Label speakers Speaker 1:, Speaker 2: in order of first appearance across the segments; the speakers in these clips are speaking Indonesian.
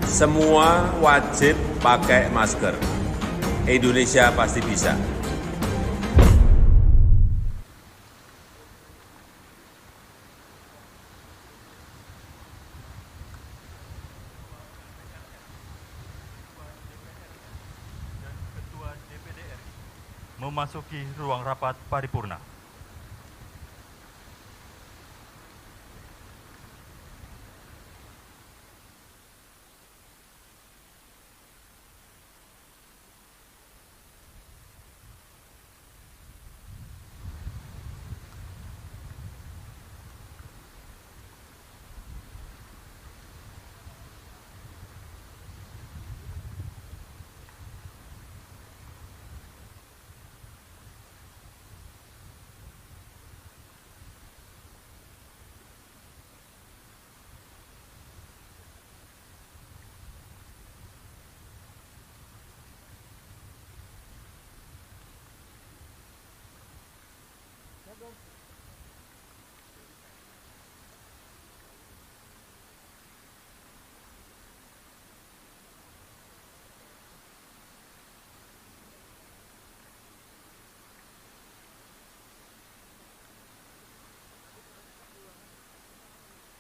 Speaker 1: Semua wajib pakai masker. Indonesia pasti bisa.
Speaker 2: Ketua DPD RI memasuki ruang rapat paripurna.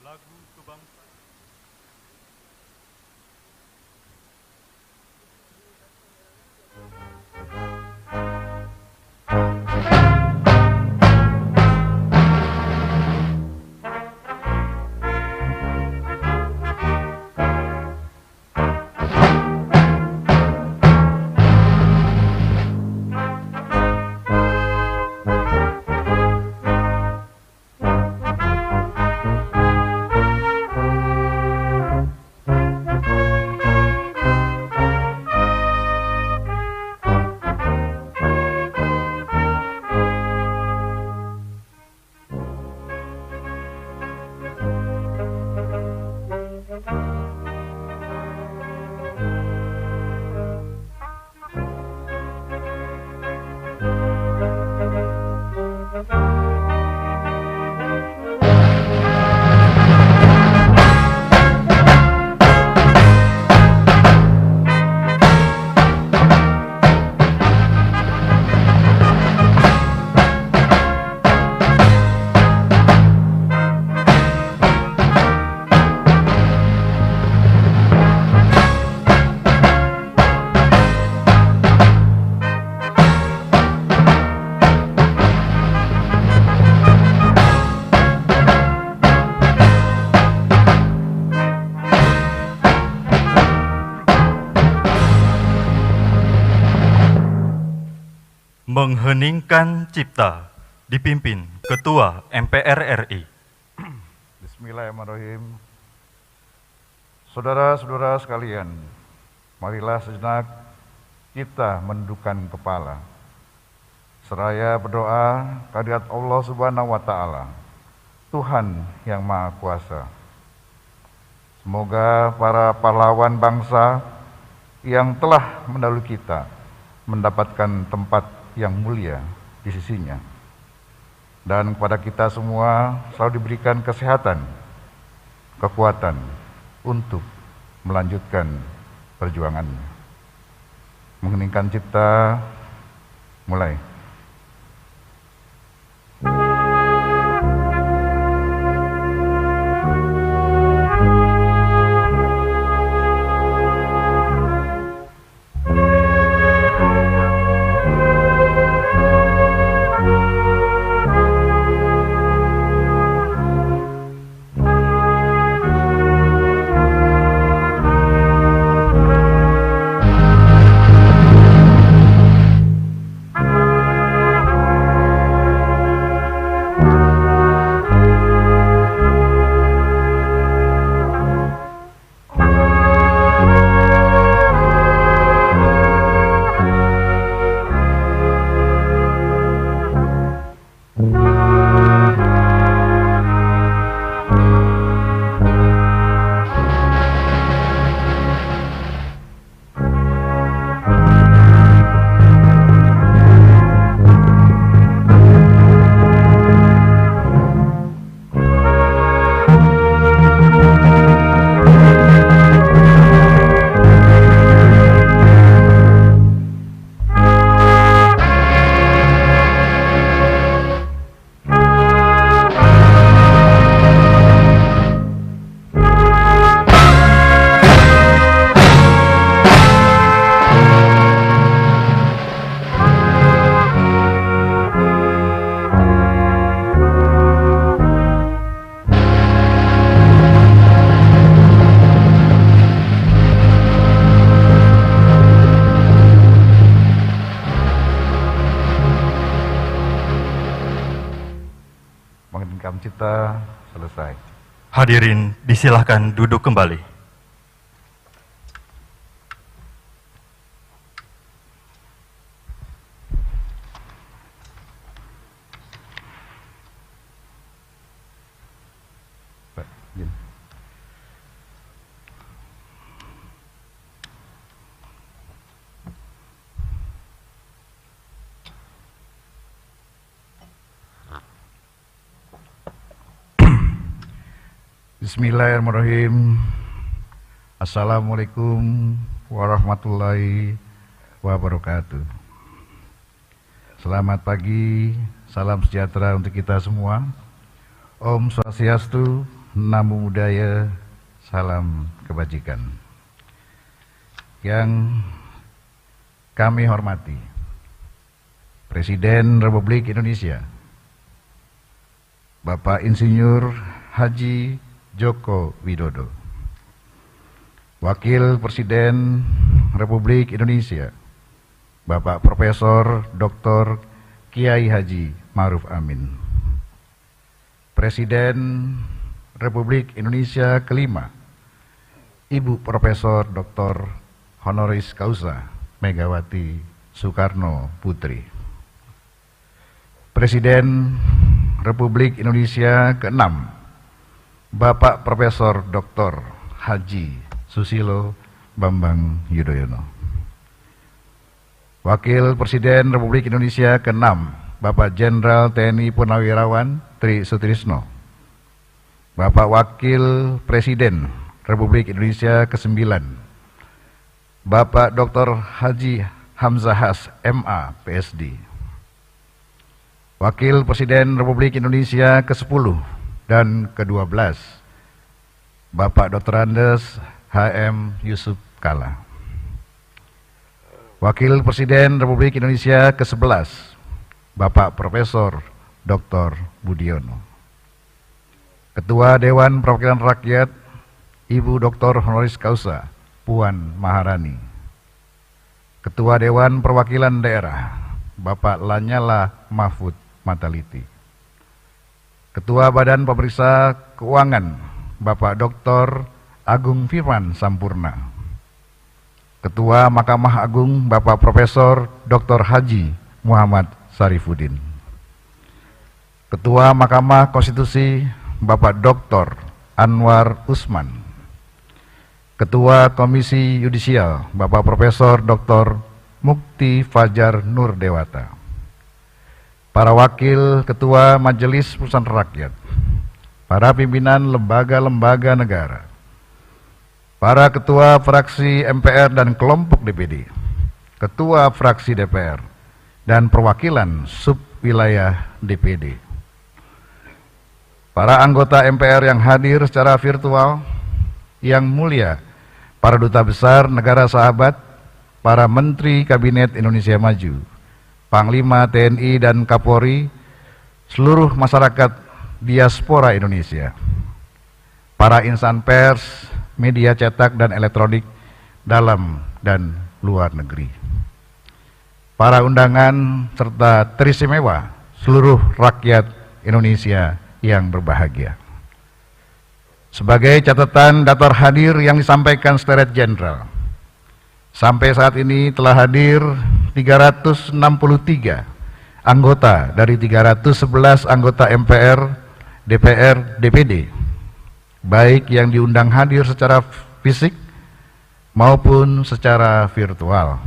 Speaker 2: Lagu kebangsaan. Mengheningkan Cipta dipimpin Ketua MPR RI.
Speaker 3: Bismillahirrahmanirrahim. Saudara-saudara sekalian, marilah sejenak kita menundukkan kepala. Seraya berdoa kehadirat Allah Subhanahu wa Ta'ala, Tuhan yang Maha Kuasa. Semoga para pahlawan bangsa yang telah mendahului kita mendapatkan tempat yang mulia di sisinya. Dan kepada kita semua selalu diberikan kesehatan, kekuatan untuk melanjutkan perjuangannya. Mengheningkan cipta, mulai. pahlawan cipta selesai.
Speaker 2: Hadirin disilahkan duduk kembali.
Speaker 3: Bismillahirrahmanirrahim. Assalamualaikum warahmatullahi wabarakatuh. Selamat pagi, salam sejahtera untuk kita semua. Om Swastiastu, Namo Buddhaya, salam kebajikan. Yang kami hormati Presiden Republik Indonesia Bapak Insinyur Haji Joko Widodo, Wakil Presiden Republik Indonesia Bapak Profesor Dr. Kiai Haji Ma'ruf Amin, Presiden Republik Indonesia kelima Ibu Profesor Dr. Honoris Causa Megawati Soekarno Putri, Presiden Republik Indonesia keenam Bapak Profesor Dr. Haji Susilo Bambang Yudhoyono, Wakil Presiden Republik Indonesia ke-6 Bapak Jenderal TNI Purnawirawan Tri Sutrisno, Bapak Wakil Presiden Republik Indonesia ke-9 Bapak Dr. Haji Hamzahas MA PSD, Wakil Presiden Republik Indonesia ke-10 dan ke-12 Bapak Dr. Andes HM Yusuf Kala, Wakil Presiden Republik Indonesia ke-11 Bapak Profesor Dr. Budiono, Ketua Dewan Perwakilan Rakyat Ibu Dr. Honoris Causa Puan Maharani, Ketua Dewan Perwakilan Daerah Bapak Lanyala Mahfud Mataliti, Ketua Badan Pemeriksa Keuangan Bapak Dr. Agung Firman Sampurna, Ketua Mahkamah Agung Bapak Profesor Dr. Haji Muhammad Sarifuddin, Ketua Mahkamah Konstitusi Bapak Dr. Anwar Usman, Ketua Komisi Yudisial Bapak Profesor Dr. Mukti Fajar Nur Dewata, para Wakil Ketua Majelis Perusahaan Rakyat, para pimpinan lembaga-lembaga negara, para Ketua Fraksi MPR dan kelompok DPD, Ketua Fraksi DPR, dan perwakilan subwilayah DPD, para anggota MPR yang hadir secara virtual, yang mulia para Duta Besar Negara Sahabat, para Menteri Kabinet Indonesia Maju, Panglima TNI dan Kapolri, seluruh masyarakat diaspora Indonesia, para insan pers, media cetak dan elektronik dalam dan luar negeri, para undangan serta teristimewa seluruh rakyat Indonesia yang berbahagia. Sebagai catatan daftar hadir yang disampaikan Sekretariat Jenderal, sampai saat ini telah hadir 363 anggota dari 311 anggota MPR, DPR, DPD, baik yang diundang hadir secara fisik maupun secara virtual,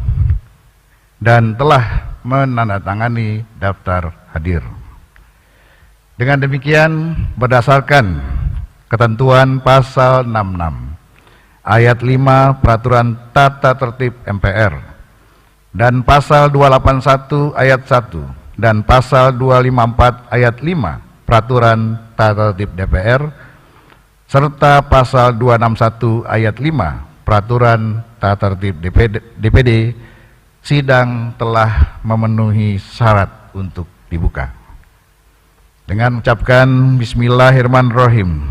Speaker 3: dan telah menandatangani daftar hadir. Dengan demikian, berdasarkan ketentuan pasal 66 ayat 5 Peraturan Tata Tertib MPR dan pasal 281 ayat 1 dan pasal 254 ayat 5 Peraturan Tata Tertib DPR serta pasal 261 ayat 5 Peraturan Tata Tertib DPD, sidang telah memenuhi syarat untuk dibuka. Dengan mengucapkan Bismillahirrahmanirrahim,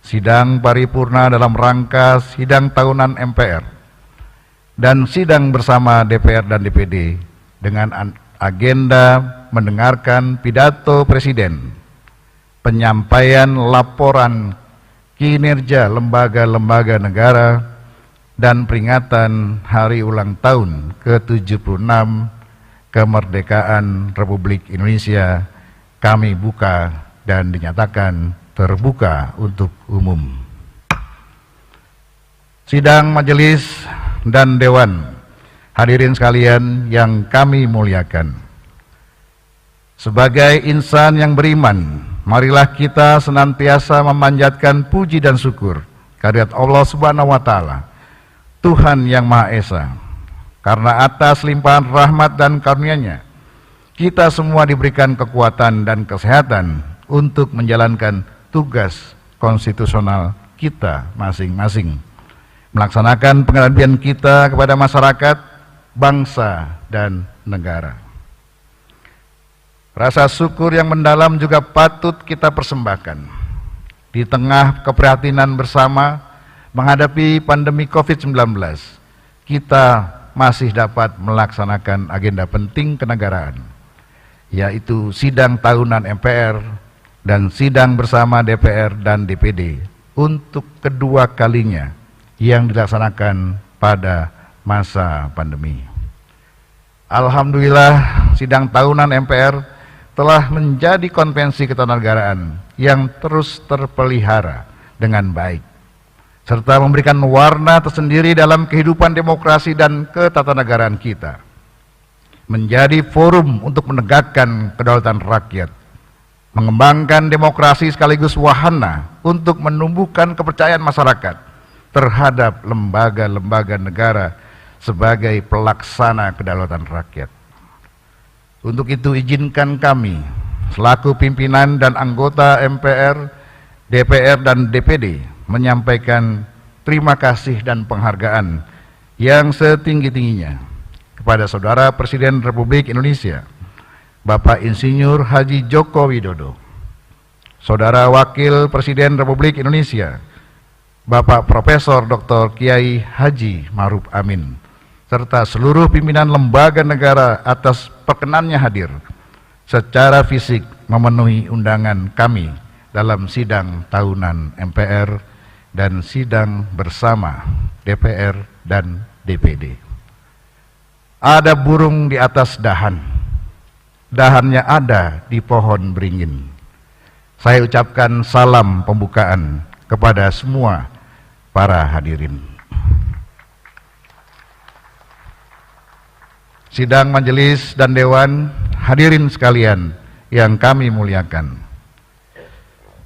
Speaker 3: sidang paripurna dalam rangka sidang tahunan MPR dan sidang bersama DPR dan DPD dengan agenda mendengarkan pidato Presiden, penyampaian laporan kinerja lembaga-lembaga negara, dan peringatan Hari Ulang Tahun ke-76 Kemerdekaan Republik Indonesia kami buka dan dinyatakan terbuka untuk umum. Sidang majelis dan dewan, hadirin sekalian yang kami muliakan. Sebagai insan yang beriman, marilah kita senantiasa memanjatkan puji dan syukur kehadirat Allah Subhanahu wa Ta'ala, Tuhan yang Maha Esa, karena atas limpahan rahmat dan karunia-Nya kita semua diberikan kekuatan dan kesehatan untuk menjalankan tugas konstitusional kita masing-masing, melaksanakan pengabdian kita kepada masyarakat, bangsa, dan negara. Rasa syukur yang mendalam juga patut kita persembahkan di tengah keprihatinan bersama menghadapi pandemi COVID-19. Kita masih dapat melaksanakan agenda penting kenegaraan, yaitu sidang tahunan MPR dan sidang bersama DPR dan DPD untuk kedua kalinya yang dilaksanakan pada masa pandemi. Alhamdulillah, sidang tahunan MPR telah menjadi konvensi ketatanegaraan yang terus terpelihara dengan baik, serta memberikan warna tersendiri dalam kehidupan demokrasi dan ketatanegaraan kita. Menjadi forum untuk menegakkan kedaulatan rakyat, mengembangkan demokrasi sekaligus wahana untuk menumbuhkan kepercayaan masyarakat terhadap lembaga-lembaga negara sebagai pelaksana kedaulatan rakyat. Untuk itu izinkan kami selaku pimpinan dan anggota MPR, DPR, dan DPD menyampaikan terima kasih dan penghargaan yang setinggi-tingginya kepada Saudara Presiden Republik Indonesia, Bapak Insinyur Haji Joko Widodo, Saudara Wakil Presiden Republik Indonesia, Bapak Profesor Dr. Kiai Haji Ma'ruf Amin, serta seluruh pimpinan lembaga negara atas perkenannya hadir secara fisik memenuhi undangan kami dalam sidang tahunan MPR dan sidang bersama DPR dan DPD. Ada burung di atas dahan, dahannya ada di pohon beringin. Saya ucapkan salam pembukaan kepada semua para hadirin. Sidang majelis dan dewan, hadirin sekalian yang kami muliakan.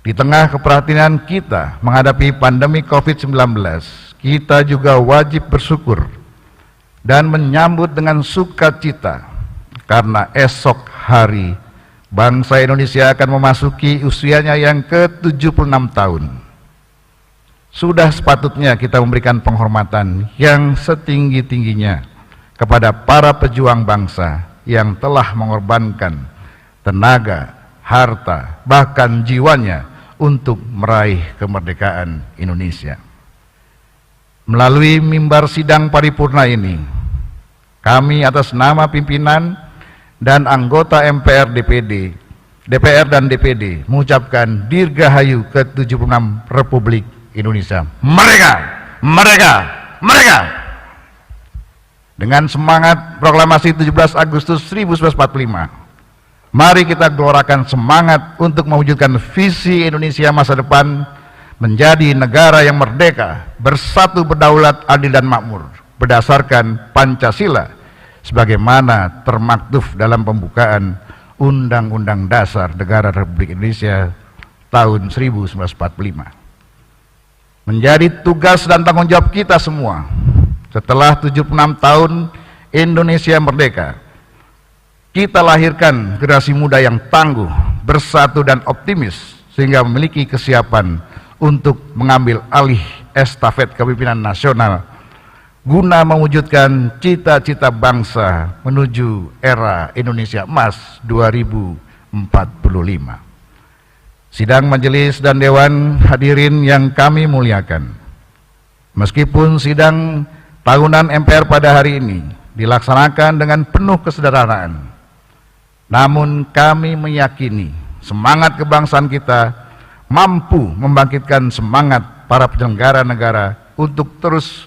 Speaker 3: Di tengah keprihatinan kita menghadapi pandemi COVID-19, kita juga wajib bersyukur dan menyambut dengan sukacita karena esok hari bangsa Indonesia akan memasuki usianya yang ke-76 tahun. Sudah sepatutnya kita memberikan penghormatan yang setinggi-tingginya kepada para pejuang bangsa yang telah mengorbankan tenaga, harta, bahkan jiwanya untuk meraih kemerdekaan Indonesia. Melalui mimbar sidang paripurna ini, kami atas nama pimpinan dan anggota MPR, DPR dan DPD mengucapkan Dirgahayu ke-76 Republik Indonesia. Merdeka! Merdeka! Merdeka! Dengan semangat proklamasi 17 Agustus 1945, mari kita gelorakan semangat untuk mewujudkan visi Indonesia masa depan menjadi negara yang merdeka, bersatu, berdaulat, adil dan makmur berdasarkan Pancasila sebagaimana termaktub dalam pembukaan Undang-Undang Dasar Negara Republik Indonesia tahun 1945. Menjadi tugas dan tanggung jawab kita semua setelah 76 tahun Indonesia merdeka, kita lahirkan generasi muda yang tangguh, bersatu dan optimis sehingga memiliki kesiapan untuk mengambil alih estafet kepemimpinan nasional guna mewujudkan cita-cita bangsa menuju era Indonesia Emas 2045. Sidang majelis dan dewan, hadirin yang kami muliakan. Meskipun sidang tahunan MPR pada hari ini dilaksanakan dengan penuh kesederhanaan, namun kami meyakini semangat kebangsaan kita mampu membangkitkan semangat para penyelenggara negara untuk terus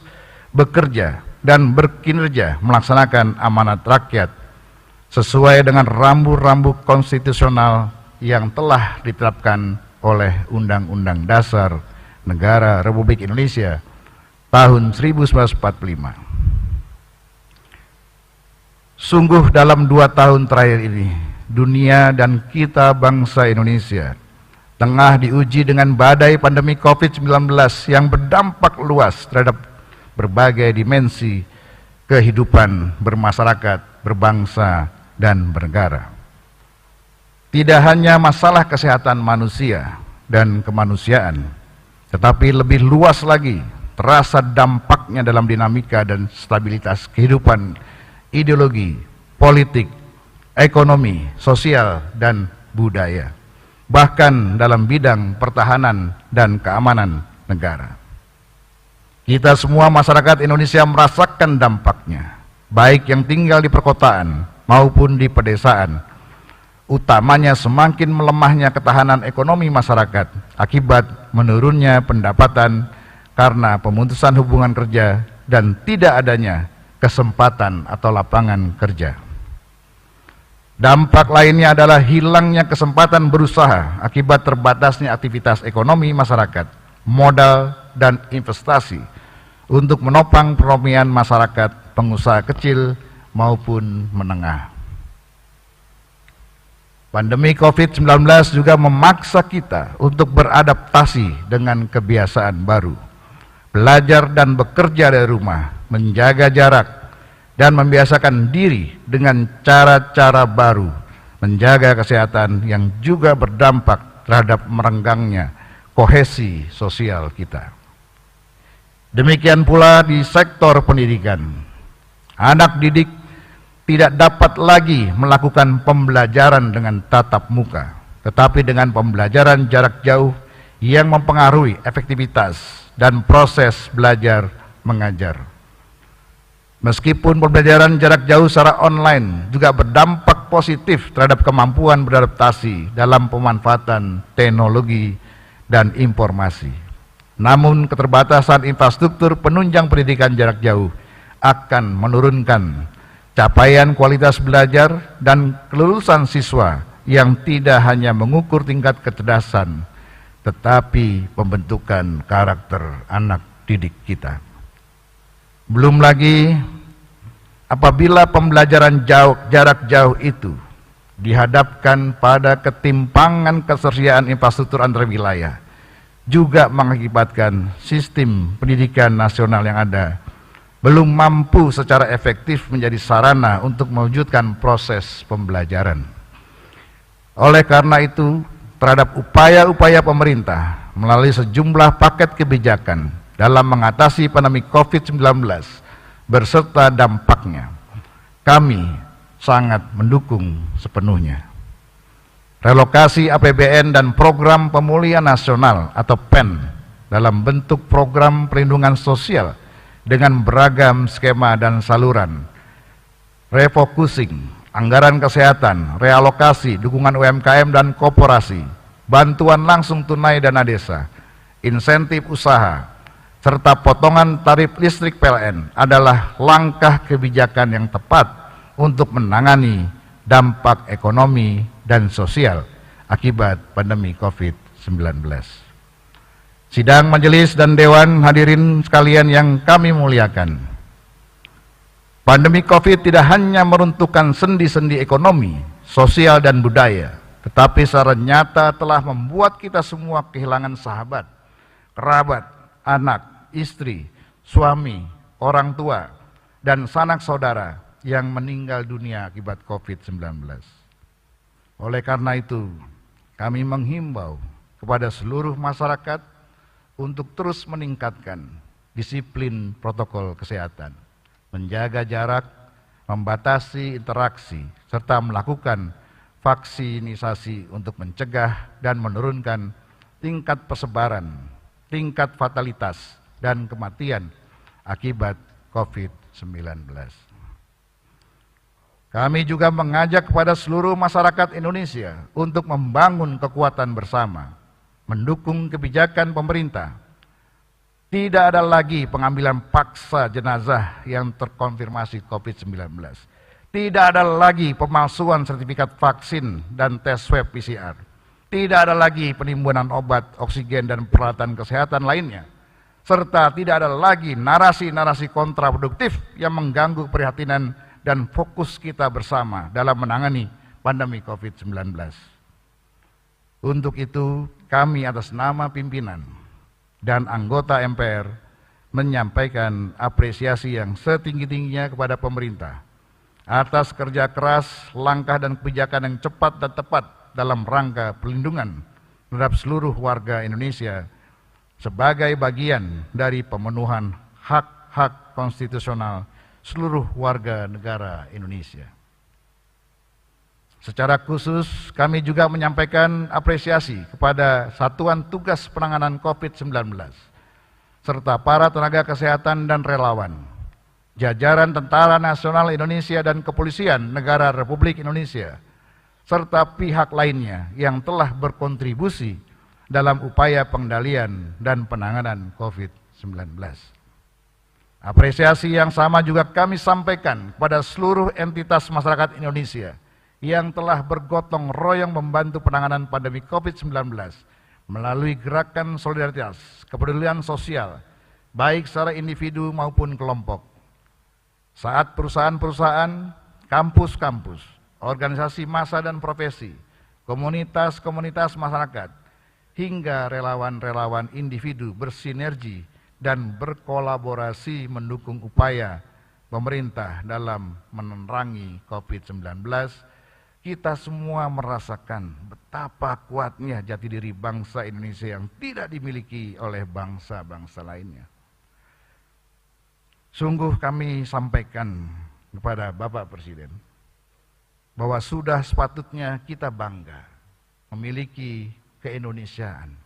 Speaker 3: bekerja dan berkinerja melaksanakan amanat rakyat sesuai dengan rambu-rambu konstitusional yang telah ditetapkan oleh Undang-Undang Dasar Negara Republik Indonesia tahun 1945. Sungguh dalam 2 tahun terakhir ini, dunia dan kita bangsa Indonesia tengah diuji dengan badai pandemi COVID-19 yang berdampak luas terhadap berbagai dimensi kehidupan bermasyarakat, berbangsa, dan bernegara. Tidak hanya masalah kesehatan manusia dan kemanusiaan, tetapi lebih luas lagi terasa dampaknya dalam dinamika dan stabilitas kehidupan ideologi, politik, ekonomi, sosial, dan budaya, bahkan dalam bidang pertahanan dan keamanan negara. Kita semua masyarakat Indonesia merasakan dampaknya, baik yang tinggal di perkotaan maupun di pedesaan, utamanya semakin melemahnya ketahanan ekonomi masyarakat akibat menurunnya pendapatan karena pemutusan hubungan kerja dan tidak adanya kesempatan atau lapangan kerja. Dampak lainnya adalah hilangnya kesempatan berusaha akibat terbatasnya aktivitas ekonomi masyarakat, modal, dan investasi untuk menopang perekonomian masyarakat, pengusaha kecil maupun menengah. Pandemi COVID-19 juga memaksa kita untuk beradaptasi dengan kebiasaan baru, belajar dan bekerja dari rumah, menjaga jarak, dan membiasakan diri dengan cara-cara baru, menjaga kesehatan yang juga berdampak terhadap merenggangnya kohesi sosial kita. Demikian pula di sektor pendidikan. Anak didik tidak dapat lagi melakukan pembelajaran dengan tatap muka, tetapi dengan pembelajaran jarak jauh yang mempengaruhi efektivitas dan proses belajar mengajar. Meskipun pembelajaran jarak jauh secara online juga berdampak positif terhadap kemampuan beradaptasi dalam pemanfaatan teknologi dan informasi, namun keterbatasan infrastruktur penunjang pendidikan jarak jauh akan menurunkan capaian kualitas belajar dan kelulusan siswa yang tidak hanya mengukur tingkat kecerdasan, tetapi pembentukan karakter anak didik kita. Belum lagi apabila pembelajaran jarak jauh itu dihadapkan pada ketimpangan ketersediaan infrastruktur antar wilayah, juga mengakibatkan sistem pendidikan nasional yang ada belum mampu secara efektif menjadi sarana untuk mewujudkan proses pembelajaran. Oleh karena itu, terhadap upaya-upaya pemerintah melalui sejumlah paket kebijakan dalam mengatasi pandemi COVID-19 beserta dampaknya, kami sangat mendukung sepenuhnya. Relokasi APBN dan Program Pemulihan Nasional atau PEN dalam bentuk program perlindungan sosial dengan beragam skema dan saluran, refocusing, anggaran kesehatan, realokasi, dukungan UMKM dan koperasi, bantuan langsung tunai dana desa, insentif usaha, serta potongan tarif listrik PLN adalah langkah kebijakan yang tepat untuk menangani dampak ekonomi dan sosial akibat pandemi COVID-19. Sidang majelis dan dewan hadirin sekalian yang kami muliakan, pandemi COVID tidak hanya meruntuhkan sendi-sendi ekonomi, sosial, dan budaya, tetapi secara nyata telah membuat kita semua kehilangan sahabat, kerabat, anak, istri, suami, orang tua, dan sanak saudara yang meninggal dunia akibat COVID-19. Oleh karena itu, kami menghimbau kepada seluruh masyarakat untuk terus meningkatkan disiplin protokol kesehatan, menjaga jarak, membatasi interaksi, serta melakukan vaksinisasi untuk mencegah dan menurunkan tingkat persebaran, tingkat fatalitas, dan kematian akibat COVID-19. Kami juga mengajak kepada seluruh masyarakat Indonesia untuk membangun kekuatan bersama, mendukung kebijakan pemerintah. Tidak ada lagi pengambilan paksa jenazah yang terkonfirmasi COVID-19. Tidak ada lagi pemalsuan sertifikat vaksin dan tes swab PCR. Tidak ada lagi penimbunan obat, oksigen, dan peralatan kesehatan lainnya. Serta tidak ada lagi narasi-narasi kontraproduktif yang mengganggu keprihatinan dan fokus kita bersama dalam menangani pandemi COVID-19. Untuk itu, kami atas nama pimpinan dan anggota MPR menyampaikan apresiasi yang setinggi-tingginya kepada pemerintah atas kerja keras, langkah dan kebijakan yang cepat dan tepat dalam rangka pelindungan terhadap seluruh warga Indonesia sebagai bagian dari pemenuhan hak-hak konstitusional seluruh warga negara Indonesia. Secara khusus, kami juga menyampaikan apresiasi kepada Satuan Tugas Penanganan COVID-19, serta para tenaga kesehatan dan relawan, jajaran Tentara Nasional Indonesia dan Kepolisian Negara Republik Indonesia, serta pihak lainnya yang telah berkontribusi dalam upaya pengendalian dan penanganan COVID-19. Apresiasi yang sama juga kami sampaikan kepada seluruh entitas masyarakat Indonesia yang telah bergotong royong membantu penanganan pandemi COVID-19 melalui gerakan solidaritas, kepedulian sosial, baik secara individu maupun kelompok. Saat perusahaan-perusahaan, kampus-kampus, organisasi massa dan profesi, komunitas-komunitas masyarakat, hingga relawan-relawan individu bersinergi dan berkolaborasi mendukung upaya pemerintah dalam menerangi COVID-19, kita semua merasakan betapa kuatnya jati diri bangsa Indonesia yang tidak dimiliki oleh bangsa-bangsa lainnya. Sungguh kami sampaikan kepada Bapak Presiden bahwa sudah sepatutnya kita bangga memiliki keindonesiaan,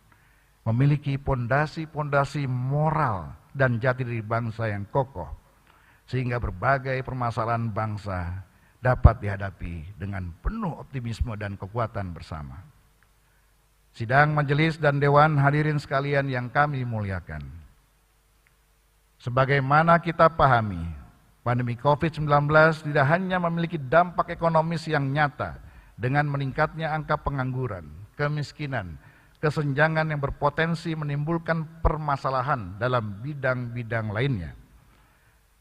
Speaker 3: memiliki pondasi-pondasi moral dan jati diri bangsa yang kokoh, sehingga berbagai permasalahan bangsa dapat dihadapi dengan penuh optimisme dan kekuatan bersama. Sidang majelis dan dewan hadirin sekalian yang kami muliakan, sebagaimana kita pahami, pandemi COVID-19 tidak hanya memiliki dampak ekonomis yang nyata dengan meningkatnya angka pengangguran, kemiskinan, kesenjangan yang berpotensi menimbulkan permasalahan dalam bidang-bidang lainnya.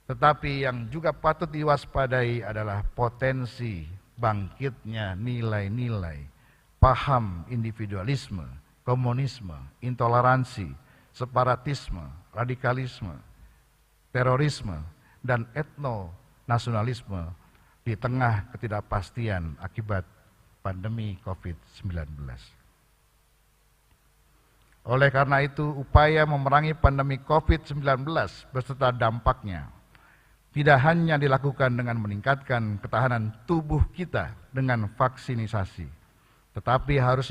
Speaker 3: Tetapi yang juga patut diwaspadai adalah potensi bangkitnya nilai-nilai, paham individualisme, komunisme, intoleransi, separatisme, radikalisme, terorisme, dan etno-nasionalisme di tengah ketidakpastian akibat pandemi COVID-19. Oleh karena itu, upaya memerangi pandemi COVID-19 beserta dampaknya tidak hanya dilakukan dengan meningkatkan ketahanan tubuh kita dengan vaksinisasi, tetapi harus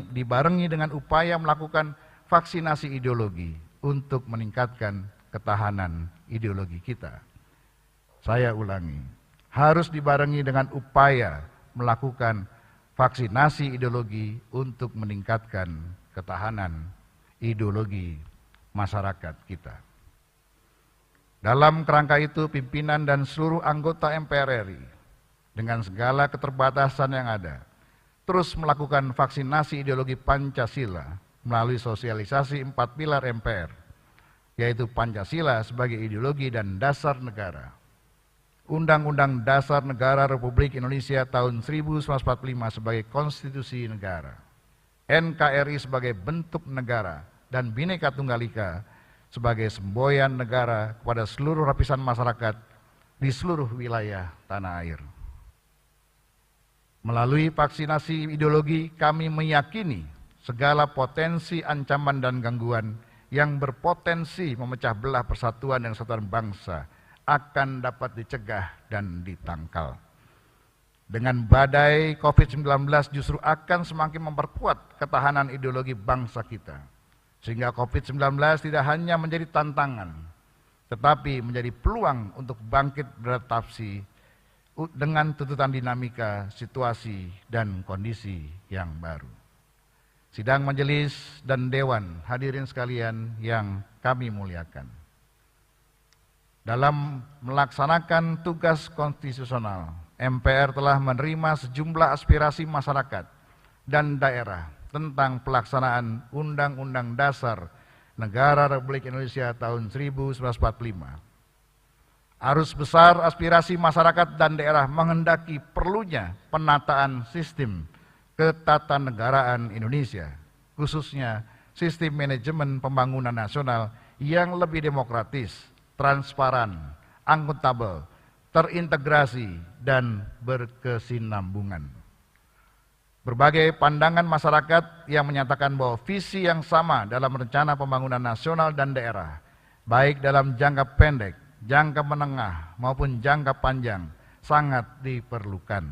Speaker 3: dibarengi dengan upaya melakukan vaksinasi ideologi untuk meningkatkan ketahanan ideologi kita. Saya ulangi, harus dibarengi dengan upaya melakukan vaksinasi ideologi untuk meningkatkan ketahanan ideologi masyarakat kita. Dalam kerangka itu, pimpinan dan seluruh anggota MPR RI dengan segala keterbatasan yang ada terus melakukan vaksinasi ideologi Pancasila melalui sosialisasi 4 pilar MPR, yaitu Pancasila sebagai ideologi dan dasar negara, Undang-Undang Dasar Negara Republik Indonesia tahun 1945 sebagai konstitusi negara, NKRI sebagai bentuk negara, dan Bhinneka Tunggal Ika sebagai semboyan negara kepada seluruh lapisan masyarakat di seluruh wilayah tanah air. Melalui vaksinasi ideologi, kami meyakini segala potensi ancaman dan gangguan yang berpotensi memecah belah persatuan dan kesatuan bangsa akan dapat dicegah dan ditangkal. Dengan badai COVID-19 justru akan semakin memperkuat ketahanan ideologi bangsa kita, sehingga COVID-19 tidak hanya menjadi tantangan, tetapi menjadi peluang untuk bangkit beradaptasi dengan tuntutan dinamika situasi dan kondisi yang baru. Sidang majelis dan dewan, hadirin sekalian yang kami muliakan. Dalam melaksanakan tugas konstitusional, MPR telah menerima sejumlah aspirasi masyarakat dan daerah tentang pelaksanaan Undang-Undang Dasar Negara Republik Indonesia tahun 1945. Arus besar aspirasi masyarakat dan daerah menghendaki perlunya penataan sistem ketatanegaraan Indonesia, khususnya sistem manajemen pembangunan nasional yang lebih demokratis, transparan, akuntabel, terintegrasi, dan berkesinambungan. Berbagai pandangan masyarakat yang menyatakan bahwa visi yang sama dalam rencana pembangunan nasional dan daerah, baik dalam jangka pendek, jangka menengah, maupun jangka panjang, sangat diperlukan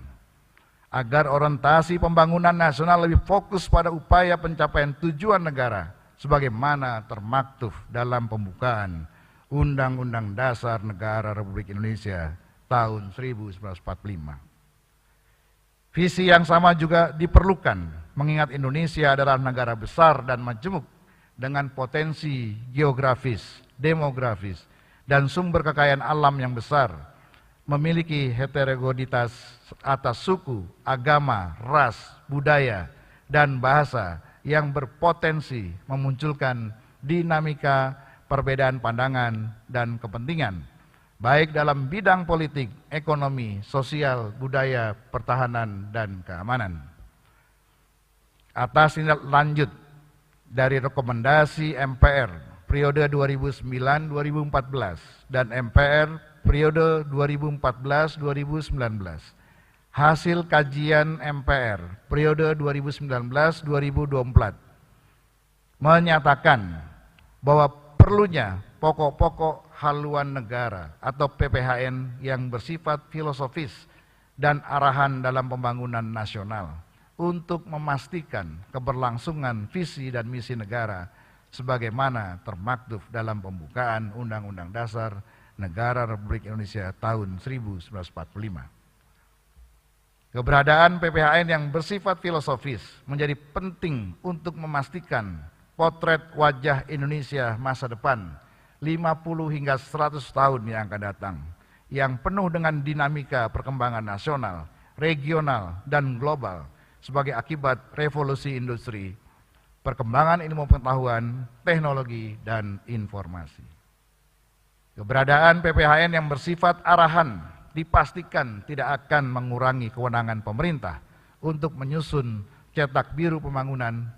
Speaker 3: agar orientasi pembangunan nasional lebih fokus pada upaya pencapaian tujuan negara sebagaimana termaktub dalam pembukaan Undang-Undang Dasar Negara Republik Indonesia tahun 1945. Visi yang sama juga diperlukan mengingat Indonesia adalah negara besar dan majemuk dengan potensi geografis, demografis, dan sumber kekayaan alam yang besar, memiliki heterogenitas atas suku, agama, ras, budaya, dan bahasa yang berpotensi memunculkan dinamika perbedaan pandangan dan kepentingan, baik dalam bidang politik, ekonomi, sosial, budaya, pertahanan, dan keamanan. Atas tindak lanjut dari rekomendasi MPR periode 2009-2014 dan MPR periode 2014-2019, hasil kajian MPR periode 2019-2024 menyatakan bahwa perlunya pokok-pokok haluan negara atau PPHN yang bersifat filosofis dan arahan dalam pembangunan nasional untuk memastikan keberlangsungan visi dan misi negara sebagaimana termaktub dalam pembukaan Undang-Undang Dasar Negara Republik Indonesia tahun 1945. Keberadaan PPHN yang bersifat filosofis menjadi penting untuk memastikan potret wajah Indonesia masa depan 50 hingga 100 tahun yang akan datang, yang penuh dengan dinamika perkembangan nasional, regional, dan global sebagai akibat revolusi industri, perkembangan ilmu pengetahuan, teknologi, dan informasi. Keberadaan PPHN yang bersifat arahan dipastikan tidak akan mengurangi kewenangan pemerintah untuk menyusun cetak biru pembangunan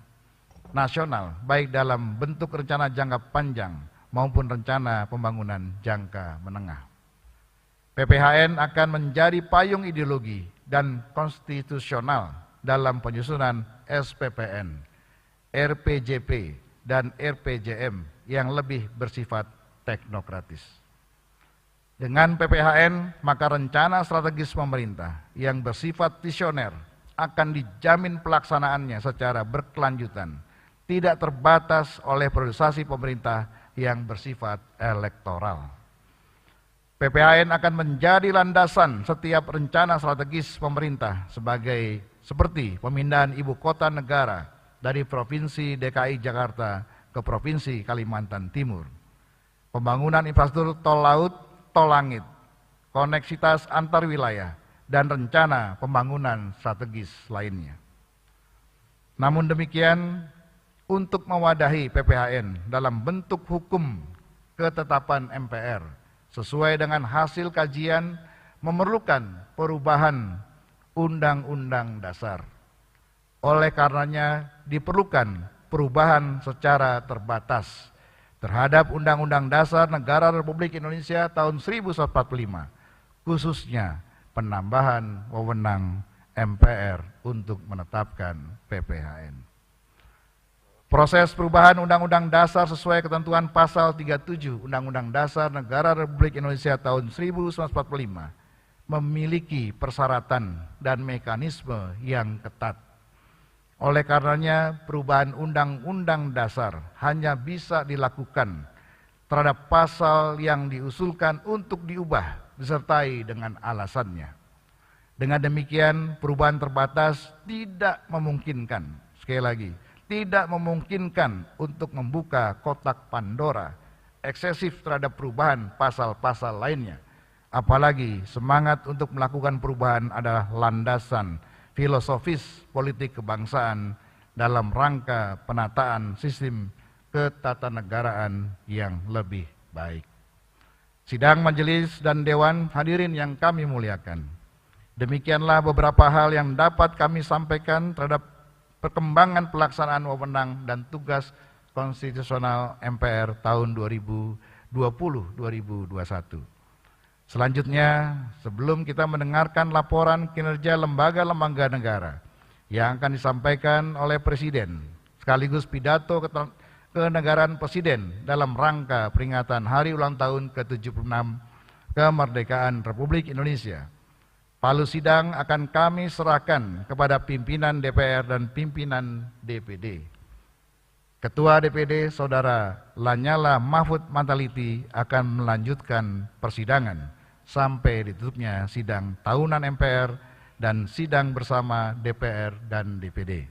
Speaker 3: nasional, baik dalam bentuk rencana jangka panjang maupun rencana pembangunan jangka menengah. PPHN akan menjadi payung ideologi dan konstitusional dalam penyusunan SPPN, RPJP, dan RPJM yang lebih bersifat teknokratis. Dengan PPHN, maka rencana strategis pemerintah yang bersifat visioner akan dijamin pelaksanaannya secara berkelanjutan, tidak terbatas oleh priorisasi pemerintah yang bersifat elektoral. PPHN akan menjadi landasan setiap rencana strategis pemerintah seperti pemindahan ibu kota negara dari Provinsi DKI Jakarta ke Provinsi Kalimantan Timur, pembangunan infrastruktur tol laut, tol langit, koneksitas antar wilayah, dan rencana pembangunan strategis lainnya. Namun demikian, untuk mewadahi PPHN dalam bentuk hukum ketetapan MPR sesuai dengan hasil kajian memerlukan perubahan Undang-Undang Dasar. Oleh karenanya diperlukan perubahan secara terbatas terhadap Undang-Undang Dasar Negara Republik Indonesia tahun 1945, khususnya penambahan wewenang MPR untuk menetapkan PPHN. Proses perubahan Undang-Undang Dasar sesuai ketentuan pasal 37 Undang-Undang Dasar Negara Republik Indonesia tahun 1945 memiliki persyaratan dan mekanisme yang ketat. Oleh karenanya, perubahan Undang-Undang Dasar hanya bisa dilakukan terhadap pasal yang diusulkan untuk diubah disertai dengan alasannya. Dengan demikian, perubahan terbatas tidak memungkinkan, sekali lagi, tidak memungkinkan untuk membuka kotak Pandora eksesif terhadap perubahan pasal-pasal lainnya. Apalagi semangat untuk melakukan perubahan adalah landasan filosofis politik kebangsaan dalam rangka penataan sistem ketatanegaraan yang lebih baik. Sidang majelis dan dewan hadirin yang kami muliakan, demikianlah beberapa hal yang dapat kami sampaikan terhadap perkembangan pelaksanaan wewenang dan tugas konstitusional MPR tahun 2020-2021. Selanjutnya, sebelum kita mendengarkan laporan kinerja lembaga-lembaga negara yang akan disampaikan oleh Presiden, sekaligus pidato kenegaraan Presiden dalam rangka peringatan Hari Ulang Tahun ke-76 Kemerdekaan Republik Indonesia, palu sidang akan kami serahkan kepada pimpinan DPR dan pimpinan DPD. Ketua DPD, Saudara Lanyala Mahfud Mataliti, akan melanjutkan persidangan sampai ditutupnya sidang tahunan MPR dan sidang bersama DPR dan DPD.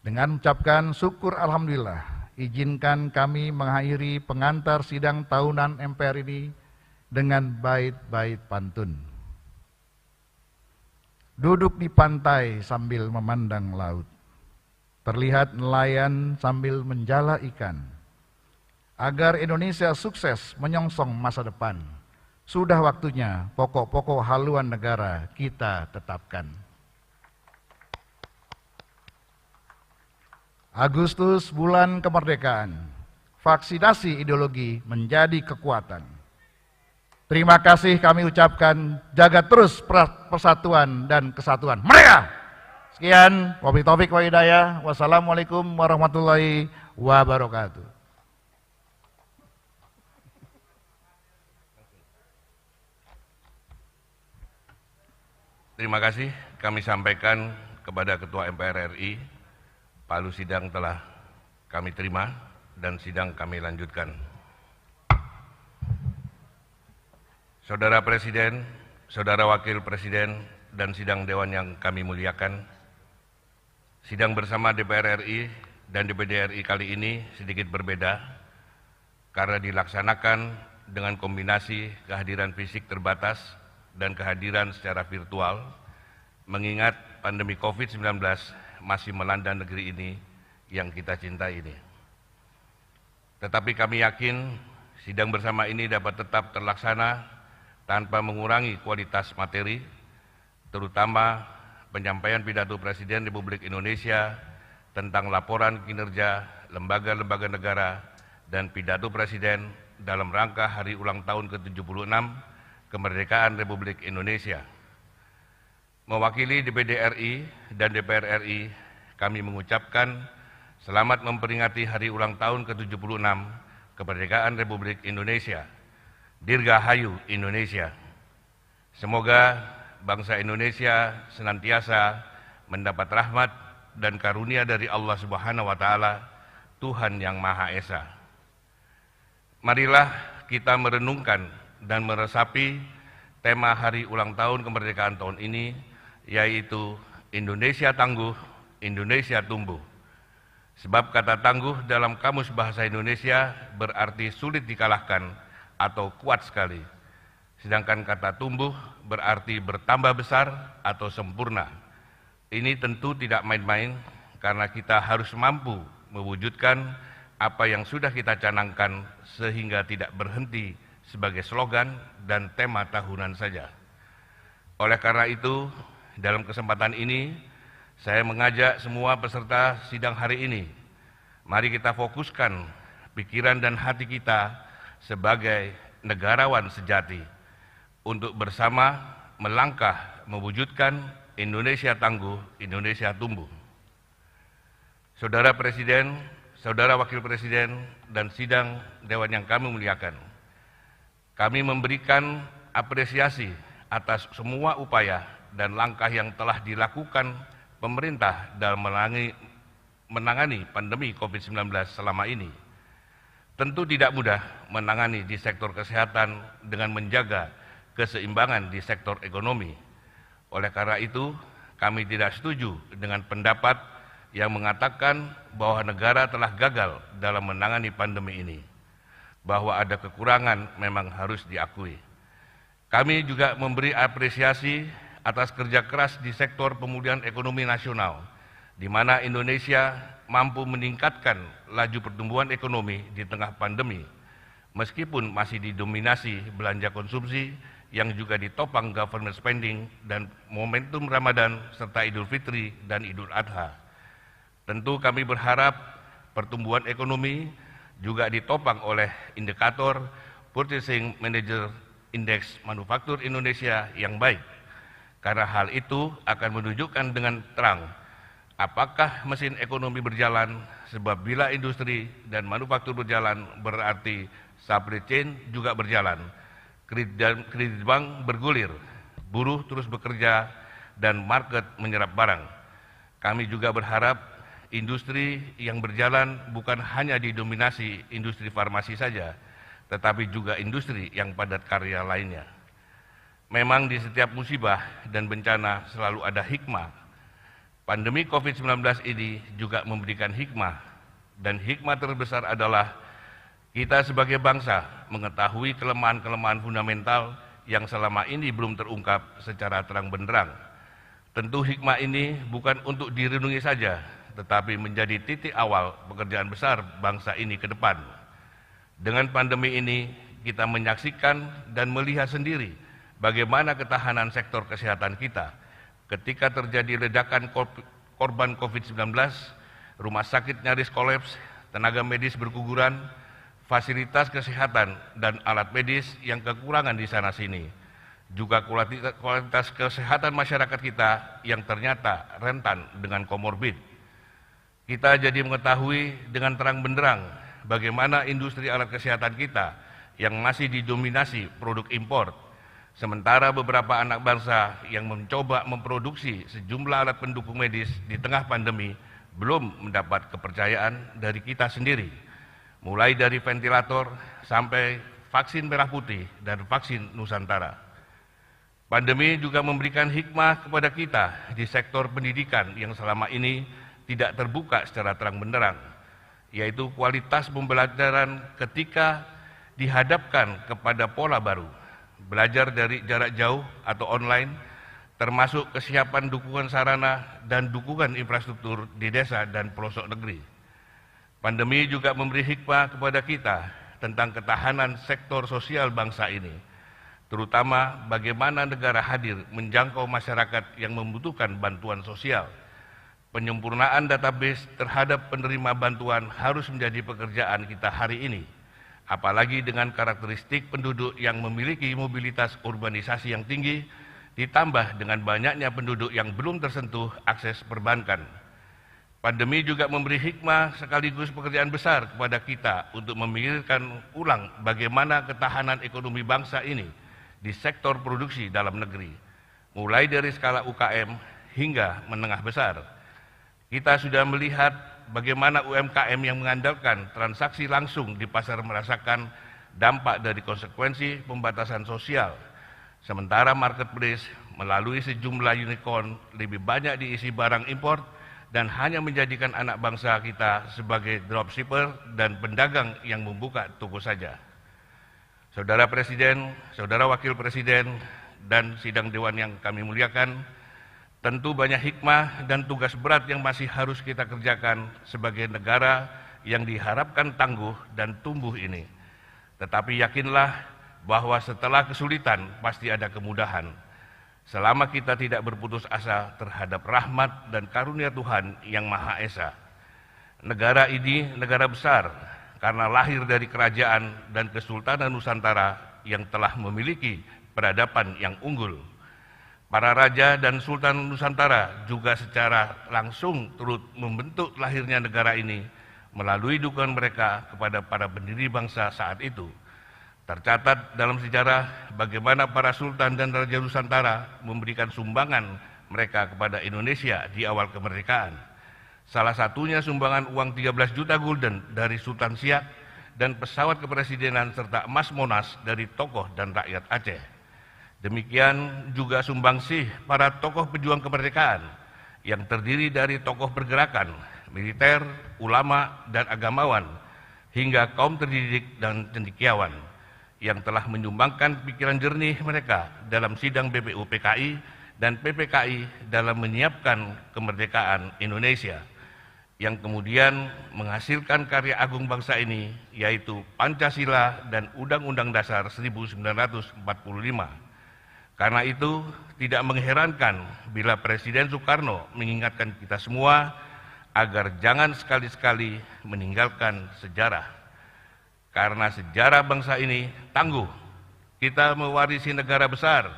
Speaker 3: Dengan mengucapkan syukur alhamdulillah, izinkan kami mengakhiri pengantar sidang tahunan MPR ini dengan bait-bait pantun. Duduk di pantai sambil memandang laut, terlihat nelayan sambil menjala ikan. Agar Indonesia sukses menyongsong masa depan, sudah waktunya pokok-pokok haluan negara kita tetapkan. Agustus bulan kemerdekaan, vaksinasi ideologi menjadi kekuatan. Terima kasih kami ucapkan, jaga terus persatuan dan kesatuan mereka. Sekian, wabillahi taufiq wa hidayah. Wassalamualaikum warahmatullahi wabarakatuh.
Speaker 4: Terima kasih kami sampaikan kepada Ketua MPR RI, palu sidang telah kami terima dan sidang kami lanjutkan. Saudara Presiden, Saudara Wakil Presiden, dan sidang Dewan yang kami muliakan, sidang bersama DPR RI dan DPD RI kali ini sedikit berbeda karena dilaksanakan dengan kombinasi kehadiran fisik terbatas dan kehadiran secara virtual, mengingat pandemi COVID-19 masih melanda negeri ini yang kita cintai ini. Tetapi kami yakin sidang bersama ini dapat tetap terlaksana tanpa mengurangi kualitas materi, terutama penyampaian pidato Presiden Republik Indonesia tentang laporan kinerja lembaga-lembaga negara dan pidato Presiden dalam rangka Hari Ulang Tahun ke-76 Kemerdekaan Republik Indonesia. Mewakili DPD RI dan DPR RI, kami mengucapkan selamat memperingati Hari Ulang Tahun ke-76 Kemerdekaan Republik Indonesia. Dirgahayu Indonesia. Semoga bangsa Indonesia senantiasa mendapat rahmat dan karunia dari Allah Subhanahu wa Ta'ala, Tuhan yang Maha Esa. Marilah kita merenungkan dan meresapi tema Hari Ulang Tahun Kemerdekaan tahun ini, yaitu Indonesia Tangguh, Indonesia Tumbuh. Sebab kata tangguh dalam Kamus Bahasa Indonesia berarti sulit dikalahkan atau kuat sekali. Sedangkan kata tumbuh berarti bertambah besar atau sempurna. Ini tentu tidak main-main karena kita harus mampu mewujudkan apa yang sudah kita canangkan sehingga tidak berhenti sebagai slogan dan tema tahunan saja. Oleh karena itu, dalam kesempatan ini, saya mengajak semua peserta sidang hari ini, mari kita fokuskan pikiran dan hati kita sebagai negarawan sejati untuk bersama melangkah mewujudkan Indonesia Tangguh, Indonesia Tumbuh. Saudara Presiden, Saudara Wakil Presiden, dan sidang Dewan yang kami muliakan, kami memberikan apresiasi atas semua upaya dan langkah yang telah dilakukan pemerintah dalam menangani pandemi COVID-19 selama ini. Tentu tidak mudah menangani di sektor kesehatan dengan menjaga keseimbangan di sektor ekonomi. Oleh karena itu, kami tidak setuju dengan pendapat yang mengatakan bahwa negara telah gagal dalam menangani pandemi ini. Bahwa ada kekurangan memang harus diakui. Kami juga memberi apresiasi atas kerja keras di sektor pemulihan ekonomi nasional, di mana Indonesia mampu meningkatkan laju pertumbuhan ekonomi di tengah pandemi, meskipun masih didominasi belanja konsumsi yang juga ditopang government spending dan momentum Ramadan serta Idul Fitri dan Idul Adha. Tentu kami berharap pertumbuhan ekonomi juga ditopang oleh indikator Purchasing Manager Index Manufaktur Indonesia yang baik, karena hal itu akan menunjukkan dengan terang apakah mesin ekonomi berjalan, sebab bila industri dan manufaktur berjalan berarti supply chain juga berjalan, kredit bank bergulir, buruh terus bekerja, dan market menyerap barang. Kami juga berharap industri yang berjalan bukan hanya didominasi industri farmasi saja, tetapi juga industri yang padat karya lainnya. Memang di setiap musibah dan bencana selalu ada hikmah. Pandemi COVID-19 ini juga memberikan hikmah, dan hikmah terbesar adalah kita sebagai bangsa mengetahui kelemahan-kelemahan fundamental yang selama ini belum terungkap secara terang benderang. Tentu hikmah ini bukan untuk direnungi saja, tetapi menjadi titik awal pekerjaan besar bangsa ini ke depan. Dengan pandemi ini, kita menyaksikan dan melihat sendiri bagaimana ketahanan sektor kesehatan kita. Ketika terjadi ledakan korban COVID-19, rumah sakit nyaris kolaps, tenaga medis berguguran, fasilitas kesehatan dan alat medis yang kekurangan di sana-sini. Juga kualitas kesehatan masyarakat kita yang ternyata rentan dengan komorbid. Kita jadi mengetahui dengan terang benderang bagaimana industri alat kesehatan kita yang masih didominasi produk impor, sementara beberapa anak bangsa yang mencoba memproduksi sejumlah alat pendukung medis di tengah pandemi belum mendapat kepercayaan dari kita sendiri, mulai dari ventilator sampai vaksin merah putih dan vaksin Nusantara. Pandemi juga memberikan hikmah kepada kita di sektor pendidikan yang selama ini tidak terbuka secara terang benderang, yaitu kualitas pembelajaran ketika dihadapkan kepada pola baru, belajar dari jarak jauh atau online, termasuk kesiapan dukungan sarana dan dukungan infrastruktur di desa dan pelosok negeri. Pandemi juga memberi hikmah kepada kita tentang ketahanan sektor sosial bangsa ini, terutama bagaimana negara hadir menjangkau masyarakat yang membutuhkan bantuan sosial. Penyempurnaan database terhadap penerima bantuan harus menjadi pekerjaan kita hari ini, apalagi dengan karakteristik penduduk yang memiliki mobilitas urbanisasi yang tinggi, ditambah dengan banyaknya penduduk yang belum tersentuh akses perbankan. Pandemi juga memberi hikmah sekaligus pekerjaan besar kepada kita untuk memikirkan ulang bagaimana ketahanan ekonomi bangsa ini di sektor produksi dalam negeri, mulai dari skala UKM hingga menengah besar. Kita sudah melihat bagaimana UMKM yang mengandalkan transaksi langsung di pasar merasakan dampak dari konsekuensi pembatasan sosial. Sementara marketplace melalui sejumlah unicorn lebih banyak diisi barang impor dan hanya menjadikan anak bangsa kita sebagai dropshipper dan pedagang yang membuka toko saja. Saudara Presiden, Saudara Wakil Presiden, dan sidang Dewan yang kami muliakan, tentu banyak hikmah dan tugas berat yang masih harus kita kerjakan sebagai negara yang diharapkan tangguh dan tumbuh ini. Tetapi yakinlah bahwa setelah kesulitan pasti ada kemudahan. Selama kita tidak berputus asa terhadap rahmat dan karunia Tuhan yang Maha Esa. Negara ini negara besar karena lahir dari kerajaan dan kesultanan Nusantara yang telah memiliki peradaban yang unggul. Para raja dan sultan Nusantara juga secara langsung turut membentuk lahirnya negara ini melalui dukungan mereka kepada para pendiri bangsa saat itu. Tercatat dalam sejarah bagaimana para sultan dan raja Nusantara memberikan sumbangan mereka kepada Indonesia di awal kemerdekaan. Salah satunya sumbangan uang 13 juta gulden dari Sultan Siak dan pesawat kepresidenan serta emas Monas dari tokoh dan rakyat Aceh. Demikian juga sumbangsih para tokoh pejuang kemerdekaan yang terdiri dari tokoh pergerakan, militer, ulama, dan agamawan, hingga kaum terdidik dan cendekiawan yang telah menyumbangkan pikiran jernih mereka dalam sidang BPU PKI dan PPKI dalam menyiapkan kemerdekaan Indonesia, yang kemudian menghasilkan karya agung bangsa ini, yaitu Pancasila dan Undang-Undang Dasar 1945. Karena itu, tidak mengherankan bila Presiden Soekarno mengingatkan kita semua agar jangan sekali-sekali meninggalkan sejarah. Karena sejarah bangsa ini tangguh, kita mewarisi negara besar,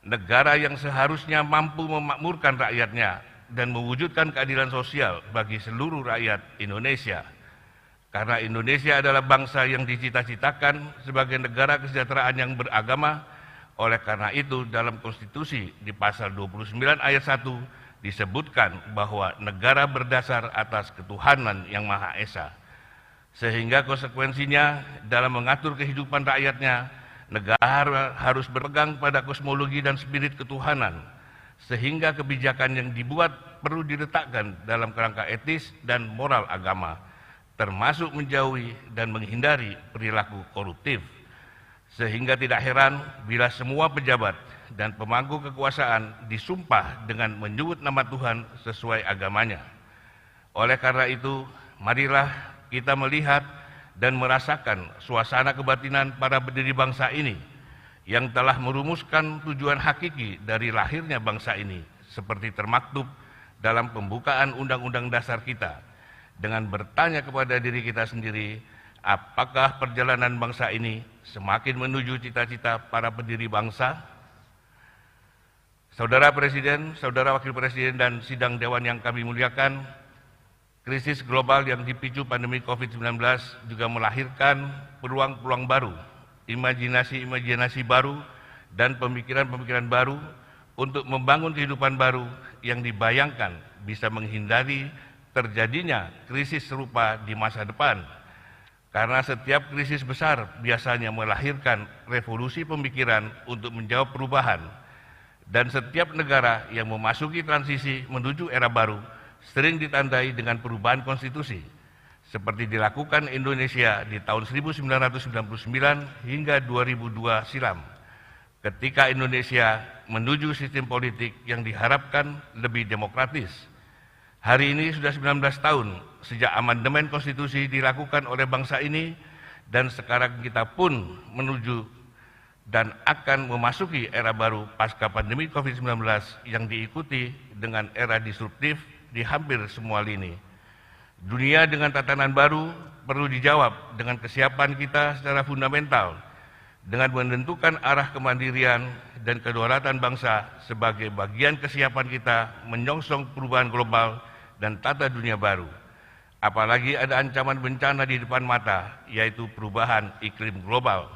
Speaker 4: negara yang seharusnya mampu memakmurkan rakyatnya dan mewujudkan keadilan sosial bagi seluruh rakyat Indonesia. Karena Indonesia adalah bangsa yang dicita-citakan sebagai negara kesejahteraan yang beragama, oleh karena itu dalam konstitusi di pasal 29 ayat 1 disebutkan bahwa negara berdasar atas ketuhanan yang Maha Esa. Sehingga konsekuensinya dalam mengatur kehidupan rakyatnya, negara harus berpegang pada kosmologi dan spirit ketuhanan, sehingga kebijakan yang dibuat perlu diletakkan dalam kerangka etis dan moral agama, termasuk menjauhi dan menghindari perilaku koruptif. Sehingga tidak heran bila semua pejabat dan pemangku kekuasaan disumpah dengan menyebut nama Tuhan sesuai agamanya. Oleh karena itu, marilah kita melihat dan merasakan suasana kebatinan para pendiri bangsa ini yang telah merumuskan tujuan hakiki dari lahirnya bangsa ini, seperti termaktub dalam pembukaan Undang-Undang Dasar kita, dengan bertanya kepada diri kita sendiri, apakah perjalanan bangsa ini semakin menuju cita-cita para pendiri bangsa? Saudara Presiden, Saudara Wakil Presiden, dan sidang Dewan yang kami muliakan, krisis global yang dipicu pandemi COVID-19 juga melahirkan peluang-peluang baru, imajinasi-imajinasi baru, dan pemikiran-pemikiran baru untuk membangun kehidupan baru yang dibayangkan bisa menghindari terjadinya krisis serupa di masa depan. Karena setiap krisis besar biasanya melahirkan revolusi pemikiran untuk menjawab perubahan, dan setiap negara yang memasuki transisi menuju era baru sering ditandai dengan perubahan konstitusi, seperti dilakukan Indonesia di tahun 1999 hingga 2002 silam, ketika Indonesia menuju sistem politik yang diharapkan lebih demokratis. Hari ini sudah 19 tahun sejak amandemen konstitusi dilakukan oleh bangsa ini, dan sekarang kita pun menuju dan akan memasuki era baru pasca pandemi COVID-19 yang diikuti dengan era disruptif di hampir semua lini. Dunia dengan tatanan baru perlu dijawab dengan kesiapan kita secara fundamental, dengan menentukan arah kemandirian dan kedaulatan bangsa sebagai bagian kesiapan kita menyongsong perubahan global dan tata dunia baru. Apalagi ada ancaman bencana di depan mata, yaitu perubahan iklim global.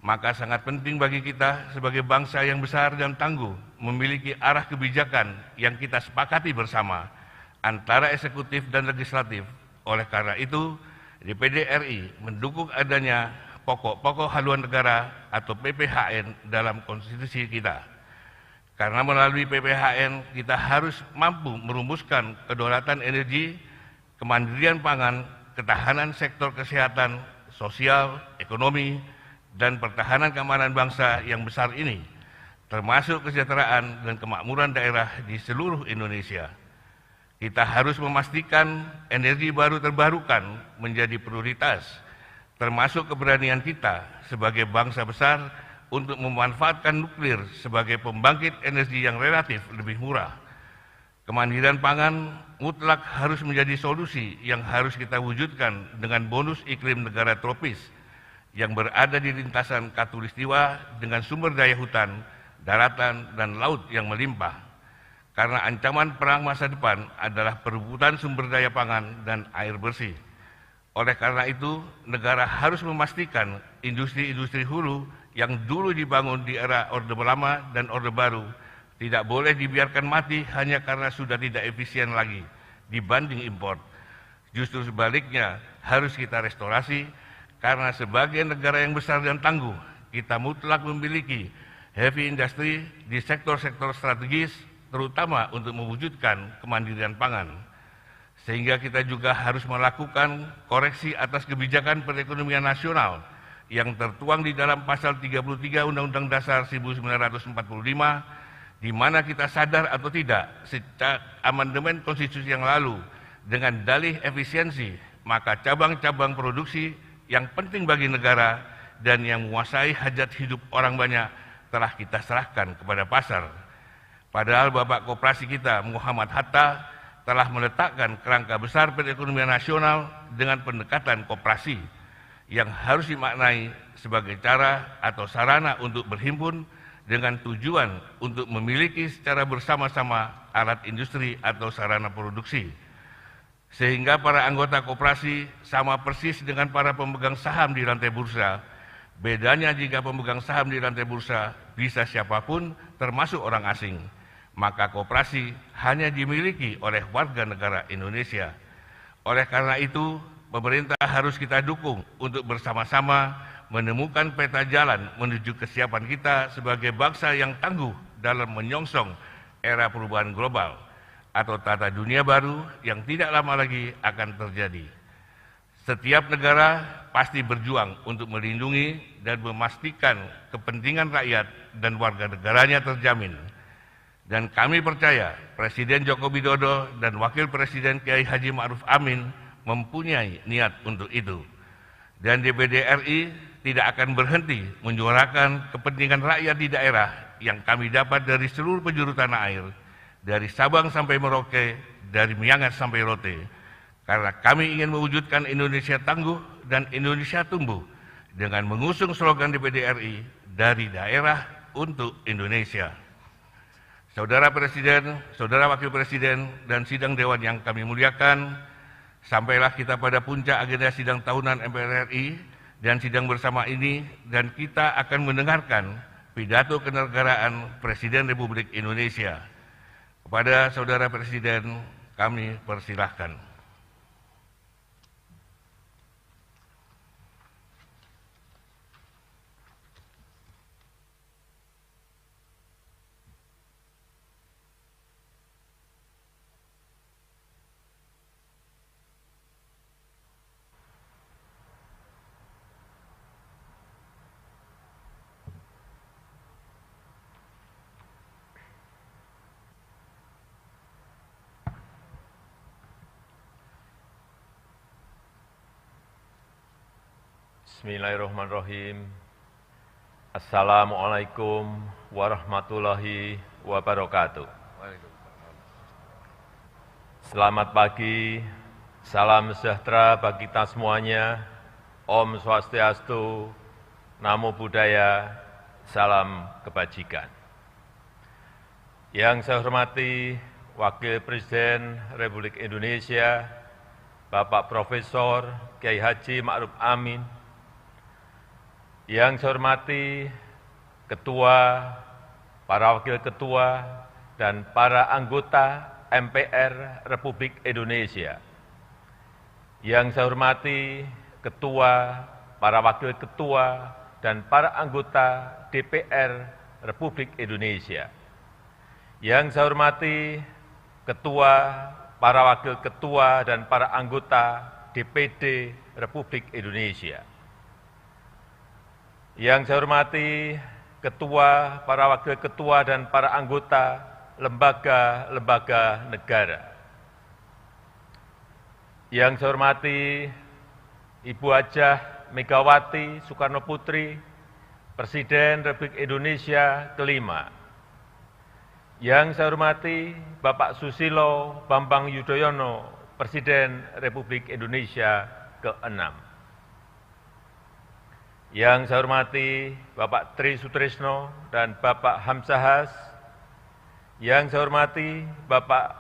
Speaker 4: Maka sangat penting bagi kita sebagai bangsa yang besar dan tangguh memiliki arah kebijakan yang kita sepakati bersama antara eksekutif dan legislatif. Oleh karena itu, DPD RI mendukung adanya pokok-pokok haluan negara atau PPHN dalam konstitusi kita. Karena melalui PPHN kita harus mampu merumuskan kedaulatan energi, kemandirian pangan, ketahanan sektor kesehatan, sosial, ekonomi, dan pertahanan keamanan bangsa yang besar ini, termasuk kesejahteraan dan kemakmuran daerah di seluruh Indonesia. Kita harus memastikan energi baru terbarukan menjadi prioritas, termasuk keberanian kita sebagai bangsa besar untuk memanfaatkan nuklir sebagai pembangkit energi yang relatif lebih murah. Kemandirian pangan mutlak harus menjadi solusi yang harus kita wujudkan dengan bonus iklim negara tropis yang berada di lintasan khatulistiwa dengan sumber daya hutan, daratan, dan laut yang melimpah. Karena ancaman perang masa depan adalah perebutan sumber daya pangan dan air bersih. Oleh karena itu, negara harus memastikan industri-industri hulu yang dulu dibangun di era Orde Lama dan Orde Baru tidak boleh dibiarkan mati hanya karena sudah tidak efisien lagi dibanding impor. Justru sebaliknya, harus kita restorasi, karena sebagai negara yang besar dan tangguh, kita mutlak memiliki heavy industry di sektor-sektor strategis, terutama untuk mewujudkan kemandirian pangan. Sehingga kita juga harus melakukan koreksi atas kebijakan perekonomian nasional yang tertuang di dalam pasal 33 Undang-Undang Dasar 1945, di mana kita sadar atau tidak sejak amandemen konstitusi yang lalu dengan dalih efisiensi, maka cabang-cabang produksi yang penting bagi negara dan yang menguasai hajat hidup orang banyak telah kita serahkan kepada pasar. Padahal Bapak Koperasi kita, Muhammad Hatta, telah meletakkan kerangka besar perekonomian nasional dengan pendekatan koperasi yang harus dimaknai sebagai cara atau sarana untuk berhimpun dengan tujuan untuk memiliki secara bersama-sama alat industri atau sarana produksi. Sehingga para anggota koperasi sama persis dengan para pemegang saham di lantai bursa. Bedanya jika pemegang saham di lantai bursa bisa siapapun termasuk orang asing, maka koperasi hanya dimiliki oleh warga negara Indonesia. Oleh karena itu, pemerintah harus kita dukung untuk bersama-sama menemukan peta jalan menuju kesiapan kita sebagai bangsa yang tangguh dalam menyongsong era perubahan global atau tata dunia baru yang tidak lama lagi akan terjadi. Setiap negara pasti berjuang untuk melindungi dan memastikan kepentingan rakyat dan warga negaranya terjamin. Dan kami percaya Presiden Joko Widodo dan Wakil Presiden Kiai Haji Ma'ruf Amin mempunyai niat untuk itu. Dan DPD RI tidak akan berhenti menyuarakan kepentingan rakyat di daerah yang kami dapat dari seluruh penjuru tanah air, dari Sabang sampai Merauke, dari Miangas sampai Rote, karena kami ingin mewujudkan Indonesia tangguh dan Indonesia tumbuh dengan mengusung slogan DPD RI, dari daerah untuk Indonesia. Saudara Presiden, Saudara Wakil Presiden, dan sidang Dewan yang kami muliakan, sampailah kita pada puncak agenda sidang tahunan MPR RI dan sidang bersama ini, dan kita akan mendengarkan pidato kenegaraan Presiden Republik Indonesia. Kepada Saudara Presiden, kami persilahkan.
Speaker 5: Bismillahirrahmanirrahim. Assalamualaikum warahmatullahi wabarakatuh. Selamat pagi, salam sejahtera bagi kita semuanya. Om Swastiastu, Namo Buddhaya, salam kebajikan. Yang saya hormati Wakil Presiden Republik Indonesia, Bapak Profesor Kiai Haji Ma'ruf Amin, yang saya hormati Ketua, para Wakil Ketua, dan para anggota MPR Republik Indonesia. Yang saya hormati Ketua, para Wakil Ketua, dan para anggota DPR Republik Indonesia. Yang saya hormati Ketua, para Wakil Ketua, dan para anggota DPD Republik Indonesia. Yang saya hormati Ketua, para Wakil Ketua, dan para anggota lembaga-lembaga negara. Yang saya hormati Ibu Hajah Megawati Soekarno Putri, Presiden Republik Indonesia kelima. Yang saya hormati Bapak Susilo Bambang Yudhoyono, Presiden Republik Indonesia ke-6. Yang saya hormati Bapak Tri Sutrisno dan Bapak Hamzahas. Yang saya hormati Bapak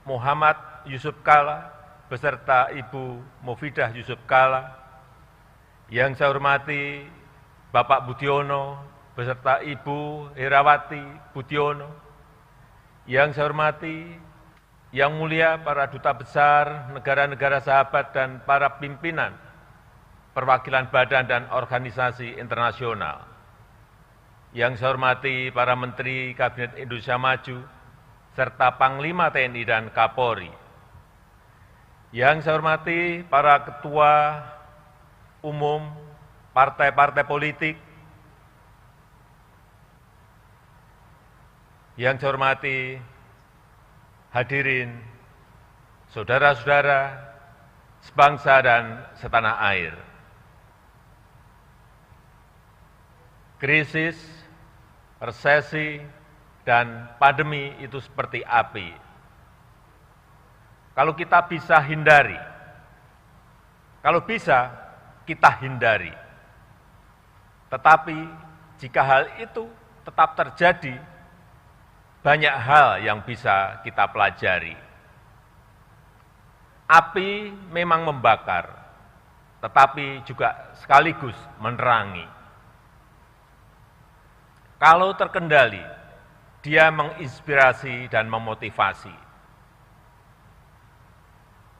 Speaker 5: Muhammad Yusuf Kalla beserta Ibu Mufidah Yusuf Kalla. Yang saya hormati Bapak Budiono beserta Ibu Herawati Budiono. Yang saya hormati Yang Mulia para Duta Besar negara-negara sahabat dan para pimpinan perwakilan badan dan organisasi internasional. yang saya hormati para Menteri Kabinet Indonesia Maju, serta Panglima TNI dan Kapolri, yang saya hormati para Ketua Umum partai-partai politik, yang saya hormati hadirin saudara-saudara sebangsa dan setanah air. Krisis, resesi, dan pandemi itu seperti api. Kalau kita bisa hindari, kalau bisa kita hindari. Tetapi jika hal itu tetap terjadi, banyak hal yang bisa kita pelajari. Api memang membakar, tetapi juga sekaligus menerangi. Kalau terkendali, dia menginspirasi dan memotivasi.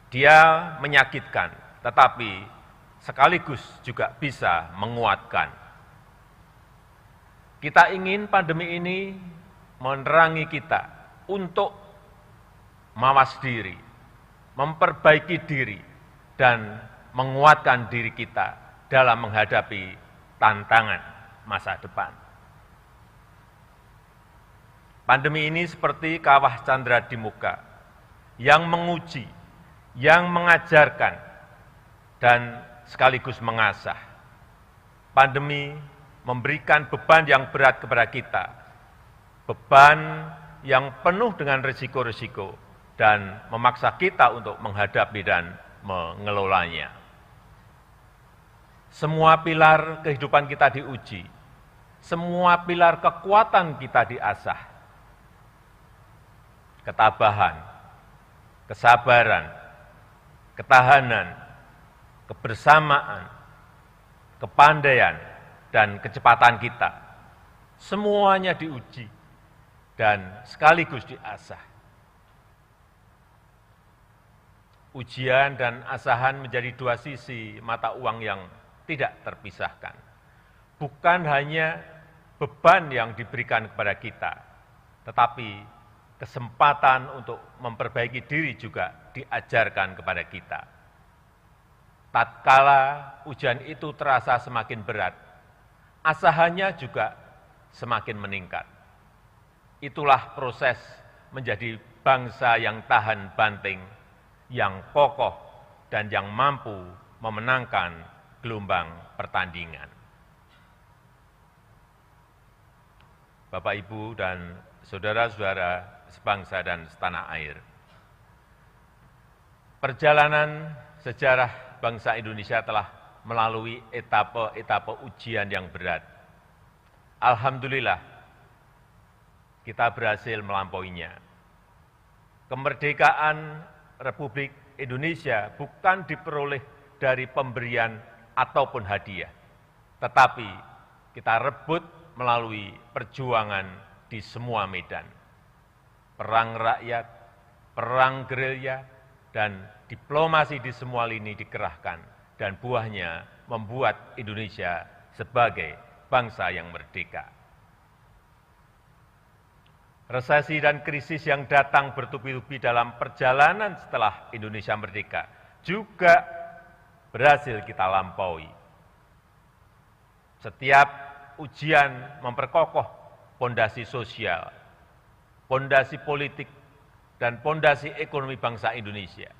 Speaker 5: Dia menyakitkan, tetapi sekaligus juga bisa menguatkan. Kita ingin pandemi ini menerangi kita untuk mawas diri, memperbaiki diri, dan menguatkan diri kita dalam menghadapi tantangan masa depan. Pandemi ini seperti kawah candra di muka, yang menguji, yang mengajarkan, dan sekaligus mengasah. Pandemi memberikan beban yang berat kepada kita, beban yang penuh dengan risiko-risiko, dan memaksa kita untuk menghadapi dan mengelolanya. Semua pilar kehidupan kita diuji, semua pilar kekuatan kita diasah. Ketabahan, kesabaran, ketahanan, kebersamaan, kepandaian, dan kecepatan kita, semuanya diuji dan sekaligus diasah. Ujian dan asahan menjadi dua sisi mata uang yang tidak terpisahkan. Bukan hanya beban yang diberikan kepada kita, tetapi kesempatan untuk memperbaiki diri juga diajarkan kepada kita. Tatkala ujian itu terasa semakin berat, asahannya juga semakin meningkat. Itulah proses menjadi bangsa yang tahan banting, yang kokoh, dan yang mampu memenangkan gelombang pertandingan. Bapak, Ibu, dan saudara-saudara sebangsa dan setanah air. Perjalanan sejarah bangsa Indonesia telah melalui etapa-etapa ujian yang berat. Alhamdulillah, kita berhasil melampauinya. Kemerdekaan Republik Indonesia bukan diperoleh dari pemberian ataupun hadiah, tetapi kita rebut melalui perjuangan di semua medan. Perang rakyat, perang gerilya, dan diplomasi di semua lini dikerahkan, dan buahnya membuat Indonesia sebagai bangsa yang merdeka. Resesi dan krisis yang datang bertubi-tubi dalam perjalanan setelah Indonesia merdeka juga berhasil kita lampaui. Setiap ujian memperkokoh pondasi sosial, pondasi politik, dan pondasi ekonomi bangsa Indonesia.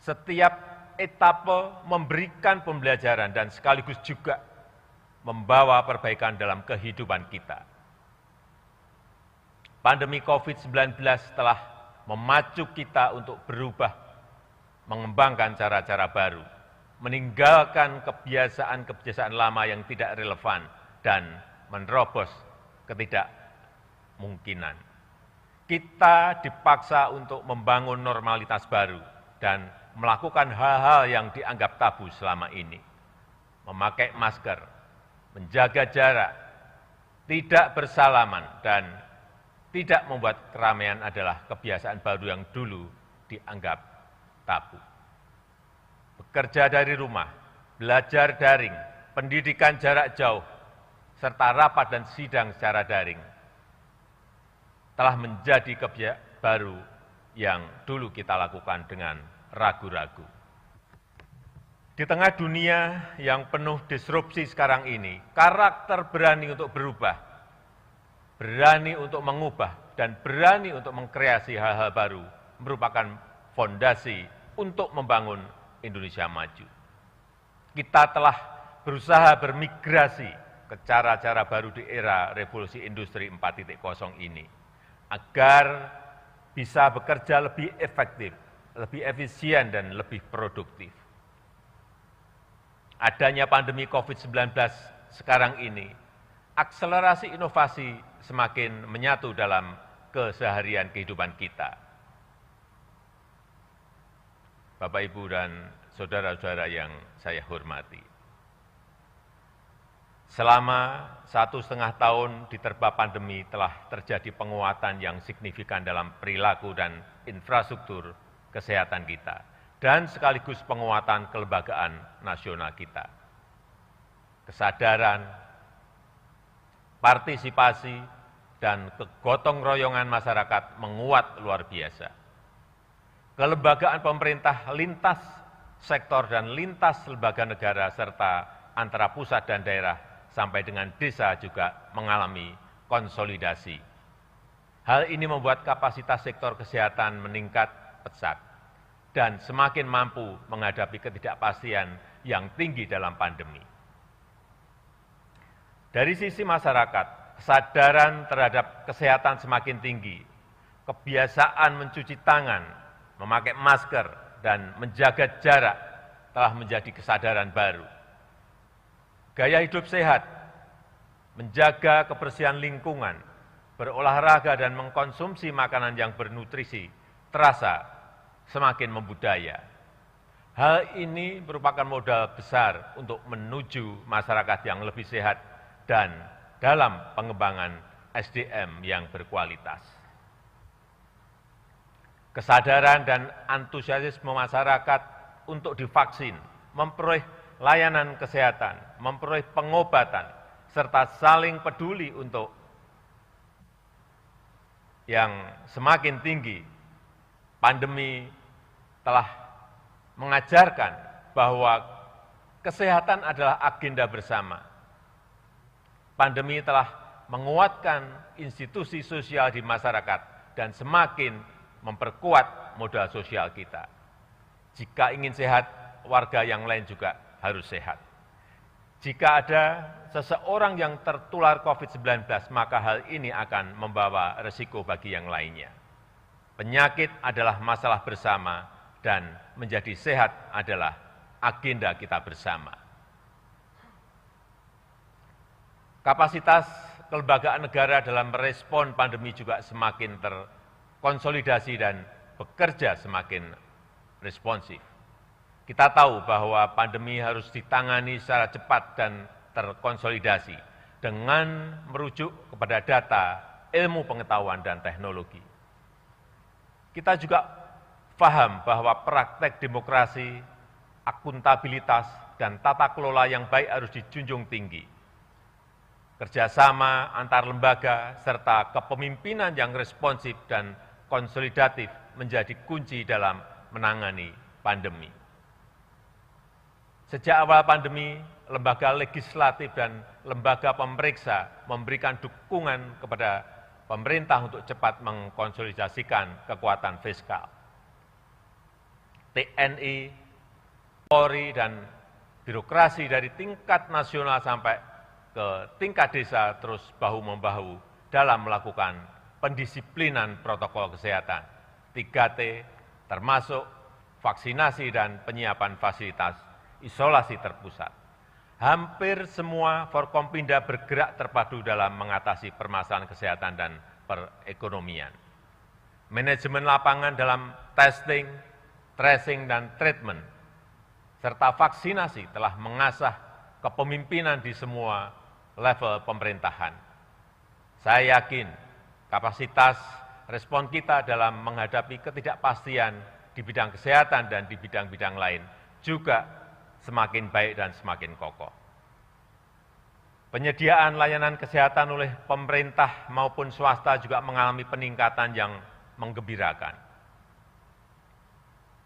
Speaker 5: Setiap etapa memberikan pembelajaran dan sekaligus juga membawa perbaikan dalam kehidupan kita. Pandemi COVID-19 telah memacu kita untuk berubah, mengembangkan cara-cara baru, meninggalkan kebiasaan-kebiasaan lama yang tidak relevan, dan menerobos ketidakmungkinan. Kita dipaksa untuk membangun normalitas baru dan melakukan hal-hal yang dianggap tabu selama ini. Memakai masker, menjaga jarak, tidak bersalaman, dan tidak membuat keramaian adalah kebiasaan baru yang dulu dianggap tabu. Bekerja dari rumah, belajar daring, pendidikan jarak jauh, serta rapat dan sidang secara daring telah menjadi kebiasaan baru yang dulu kita lakukan dengan ragu-ragu. Di tengah dunia yang penuh disrupsi sekarang ini, karakter berani untuk berubah, berani untuk mengubah, dan berani untuk mengkreasi hal-hal baru merupakan fondasi untuk membangun Indonesia maju. Kita telah berusaha bermigrasi ke cara-cara baru di era revolusi industri 4.0 ini, agar bisa bekerja lebih efektif, lebih efisien, dan lebih produktif. Adanya pandemi COVID-19 sekarang ini, akselerasi inovasi semakin menyatu dalam keseharian kehidupan kita. Bapak, Ibu, dan saudara-saudara yang saya hormati. Selama 1,5 tahun diterpa pandemi telah terjadi penguatan yang signifikan dalam perilaku dan infrastruktur kesehatan kita, dan sekaligus penguatan kelembagaan nasional kita. Kesadaran, partisipasi, dan kegotong royongan masyarakat menguat luar biasa. Kelembagaan pemerintah lintas sektor dan lintas lembaga negara serta antara pusat dan daerah sampai dengan desa juga mengalami konsolidasi. Hal ini membuat kapasitas sektor kesehatan meningkat pesat dan semakin mampu menghadapi ketidakpastian yang tinggi dalam pandemi. Dari sisi masyarakat, kesadaran terhadap kesehatan semakin tinggi. Kebiasaan mencuci tangan, memakai masker, dan menjaga jarak telah menjadi kesadaran baru. Gaya hidup sehat, menjaga kebersihan lingkungan, berolahraga dan mengkonsumsi makanan yang bernutrisi terasa semakin membudaya. Hal ini merupakan modal besar untuk menuju masyarakat yang lebih sehat dan dalam pengembangan SDM yang berkualitas. Kesadaran dan antusiasme masyarakat untuk divaksin, memperoleh layanan kesehatan, memperoleh pengobatan, serta saling peduli untuk yang semakin tinggi. Pandemi telah mengajarkan bahwa kesehatan adalah agenda bersama. Pandemi telah menguatkan institusi sosial di masyarakat dan semakin memperkuat modal sosial kita. Jika ingin sehat, warga yang lain juga harus sehat. Jika ada seseorang yang tertular COVID-19, maka hal ini akan membawa resiko bagi yang lainnya. Penyakit adalah masalah bersama dan menjadi sehat adalah agenda kita bersama. Kapasitas kelembagaan negara dalam merespon pandemi juga semakin terkonsolidasi dan bekerja semakin responsif. Kita tahu bahwa pandemi harus ditangani secara cepat dan terkonsolidasi dengan merujuk kepada data, ilmu pengetahuan, dan teknologi. Kita juga paham bahwa praktek demokrasi, akuntabilitas, dan tata kelola yang baik harus dijunjung tinggi. Kerjasama antar lembaga serta kepemimpinan yang responsif dan konsolidatif menjadi kunci dalam menangani pandemi. Sejak awal pandemi, lembaga legislatif dan lembaga pemeriksa memberikan dukungan kepada pemerintah untuk cepat mengkonsolidasikan kekuatan fiskal. TNI, Polri, dan birokrasi dari tingkat nasional sampai ke tingkat desa terus bahu-membahu dalam melakukan pendisiplinan protokol kesehatan, 3T, termasuk vaksinasi dan penyiapan fasilitas isolasi terpusat. Hampir semua Forkompinda bergerak terpadu dalam mengatasi permasalahan kesehatan dan perekonomian. Manajemen lapangan dalam testing, tracing, dan treatment, serta vaksinasi telah mengasah kepemimpinan di semua level pemerintahan. Saya yakin kapasitas respon kita dalam menghadapi ketidakpastian di bidang kesehatan dan di bidang-bidang lain juga semakin baik dan semakin kokoh. Penyediaan layanan kesehatan oleh pemerintah maupun swasta juga mengalami peningkatan yang menggembirakan.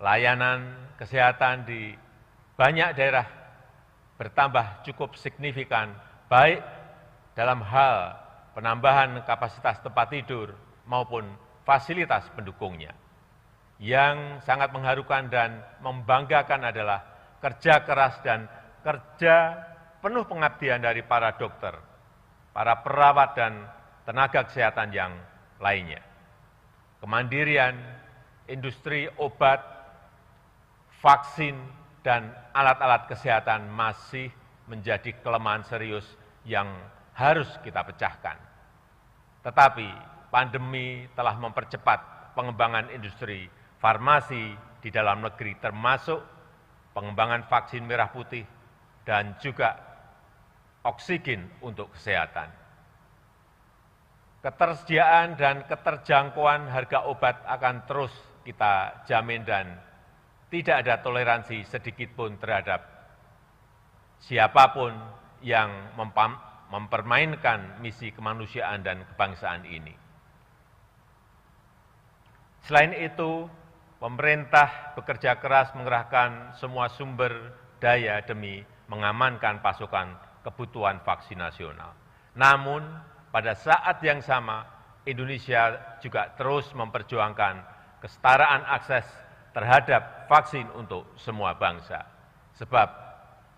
Speaker 5: Layanan kesehatan di banyak daerah bertambah cukup signifikan, baik dalam hal penambahan kapasitas tempat tidur maupun fasilitas pendukungnya. Yang sangat mengharukan dan membanggakan adalah kerja keras dan kerja penuh pengabdian dari para dokter, para perawat dan tenaga kesehatan yang lainnya. Kemandirian industri obat, vaksin, dan alat-alat kesehatan masih menjadi kelemahan serius yang harus kita pecahkan. Tetapi pandemi telah mempercepat pengembangan industri farmasi di dalam negeri, termasuk pengembangan vaksin merah putih dan juga oksigen untuk kesehatan. Ketersediaan dan keterjangkauan harga obat akan terus kita jamin dan tidak ada toleransi sedikitpun terhadap siapapun yang mempermainkan misi kemanusiaan dan kebangsaan ini. Selain itu, pemerintah bekerja keras mengerahkan semua sumber daya demi mengamankan pasokan kebutuhan vaksin nasional. Namun, pada saat yang sama, Indonesia juga terus memperjuangkan kesetaraan akses terhadap vaksin untuk semua bangsa. Sebab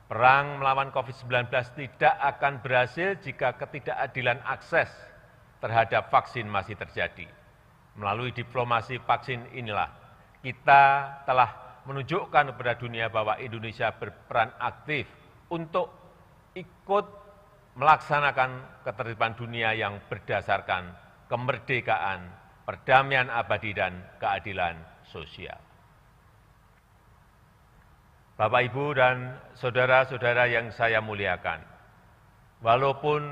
Speaker 5: perang melawan COVID-19 tidak akan berhasil jika ketidakadilan akses terhadap vaksin masih terjadi. Melalui diplomasi vaksin inilah kita telah menunjukkan kepada dunia bahwa Indonesia berperan aktif untuk ikut melaksanakan ketertiban dunia yang berdasarkan kemerdekaan, perdamaian abadi, dan keadilan sosial. Bapak, Ibu, dan saudara-saudara yang saya muliakan, walaupun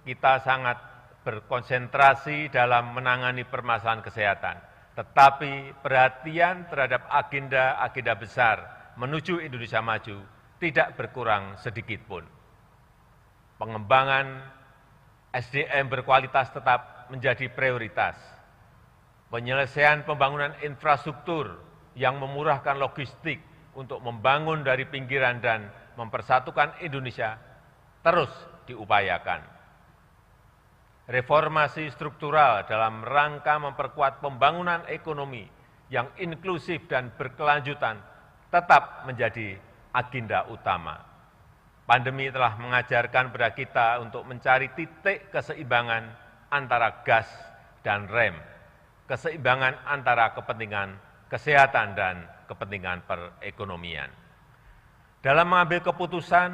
Speaker 5: kita sangat berkonsentrasi dalam menangani permasalahan kesehatan, tetapi perhatian terhadap agenda-agenda besar menuju Indonesia maju tidak berkurang sedikit pun. Pengembangan SDM berkualitas tetap menjadi prioritas. Penyelesaian pembangunan infrastruktur yang memurahkan logistik untuk membangun dari pinggiran dan mempersatukan Indonesia terus diupayakan. Reformasi struktural dalam rangka memperkuat pembangunan ekonomi yang inklusif dan berkelanjutan tetap menjadi agenda utama. Pandemi telah mengajarkan kepada kita untuk mencari titik keseimbangan antara gas dan rem, keseimbangan antara kepentingan kesehatan dan kepentingan perekonomian. Dalam mengambil keputusan,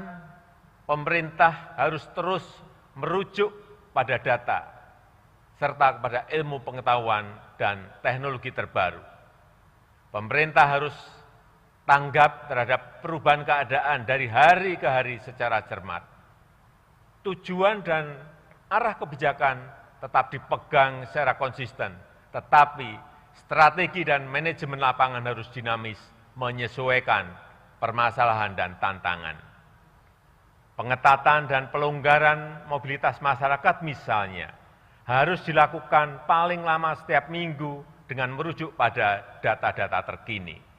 Speaker 5: pemerintah harus terus merujuk pada data, serta kepada ilmu pengetahuan dan teknologi terbaru. Pemerintah harus tanggap terhadap perubahan keadaan dari hari ke hari secara cermat. Tujuan dan arah kebijakan tetap dipegang secara konsisten, tetapi strategi dan manajemen lapangan harus dinamis, menyesuaikan permasalahan dan tantangan. Pengetatan dan pelonggaran mobilitas masyarakat misalnya harus dilakukan paling lama setiap minggu dengan merujuk pada data-data terkini.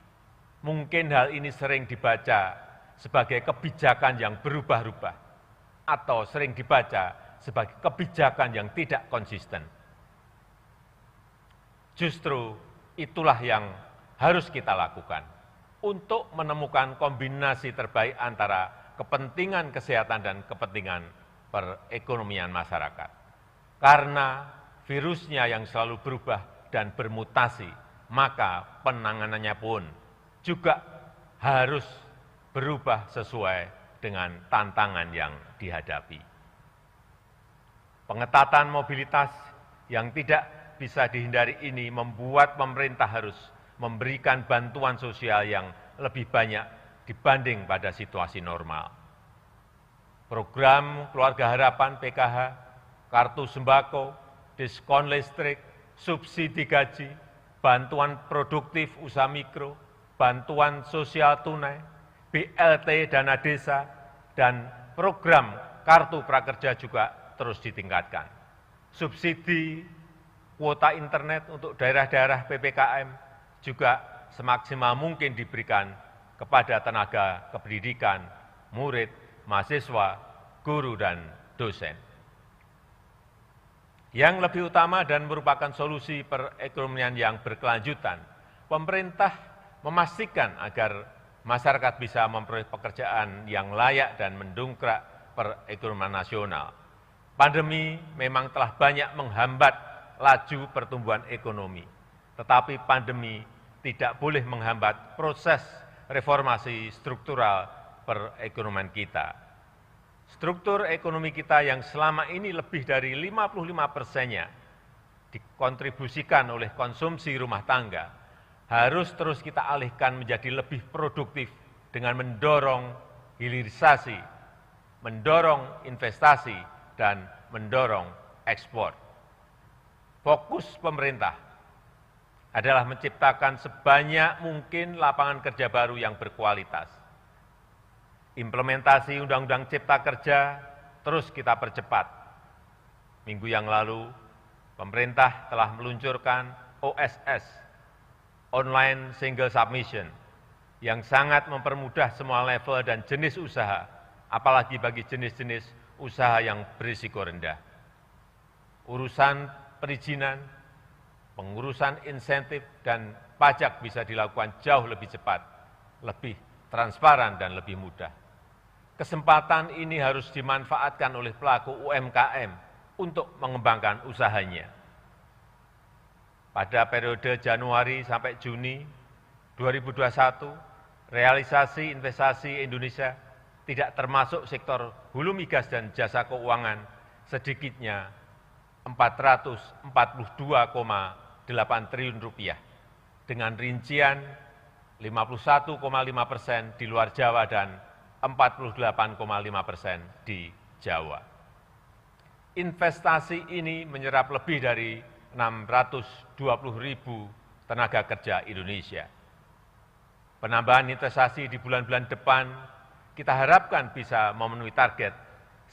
Speaker 5: Mungkin hal ini sering dibaca sebagai kebijakan yang berubah-ubah atau sering dibaca sebagai kebijakan yang tidak konsisten. Justru itulah yang harus kita lakukan untuk menemukan kombinasi terbaik antara kepentingan kesehatan dan kepentingan perekonomian masyarakat. Karena virusnya yang selalu berubah dan bermutasi, maka penanganannya pun juga harus berubah sesuai dengan tantangan yang dihadapi. Pengetatan mobilitas yang tidak bisa dihindari ini membuat pemerintah harus memberikan bantuan sosial yang lebih banyak dibanding pada situasi normal. Program Keluarga Harapan PKH, kartu sembako, diskon listrik, subsidi gaji, bantuan produktif usaha mikro, bantuan sosial tunai, BLT dana desa, dan program kartu prakerja juga terus ditingkatkan. Subsidi kuota internet untuk daerah-daerah PPKM juga semaksimal mungkin diberikan kepada tenaga kependidikan, murid, mahasiswa, guru, dan dosen. Yang lebih utama dan merupakan solusi perekonomian yang berkelanjutan, pemerintah memastikan agar masyarakat bisa memperoleh pekerjaan yang layak dan mendongkrak perekonomian nasional. Pandemi memang telah banyak menghambat laju pertumbuhan ekonomi, tetapi pandemi tidak boleh menghambat proses reformasi struktural perekonomian kita. Struktur ekonomi kita yang selama ini lebih dari 55%-nya dikontribusikan oleh konsumsi rumah tangga, harus terus kita alihkan menjadi lebih produktif dengan mendorong hilirisasi, mendorong investasi, dan mendorong ekspor. Fokus pemerintah adalah menciptakan sebanyak mungkin lapangan kerja baru yang berkualitas. Implementasi Undang-Undang Cipta Kerja terus kita percepat. Minggu yang lalu, pemerintah telah meluncurkan OSS, Online Single Submission, yang sangat mempermudah semua level dan jenis usaha, apalagi bagi jenis-jenis usaha yang berisiko rendah. Urusan perizinan, pengurusan insentif, dan pajak bisa dilakukan jauh lebih cepat, lebih transparan, dan lebih mudah. Kesempatan ini harus dimanfaatkan oleh pelaku UMKM untuk mengembangkan usahanya. Pada periode Januari sampai Juni 2021, realisasi investasi Indonesia tidak termasuk sektor hulu migas dan jasa keuangan sedikitnya 442,8 triliun rupiah, dengan rincian 51,5% di luar Jawa dan 48,5% di Jawa. Investasi ini menyerap lebih dari 620.000 tenaga kerja Indonesia. Penambahan investasi di bulan-bulan depan kita harapkan bisa memenuhi target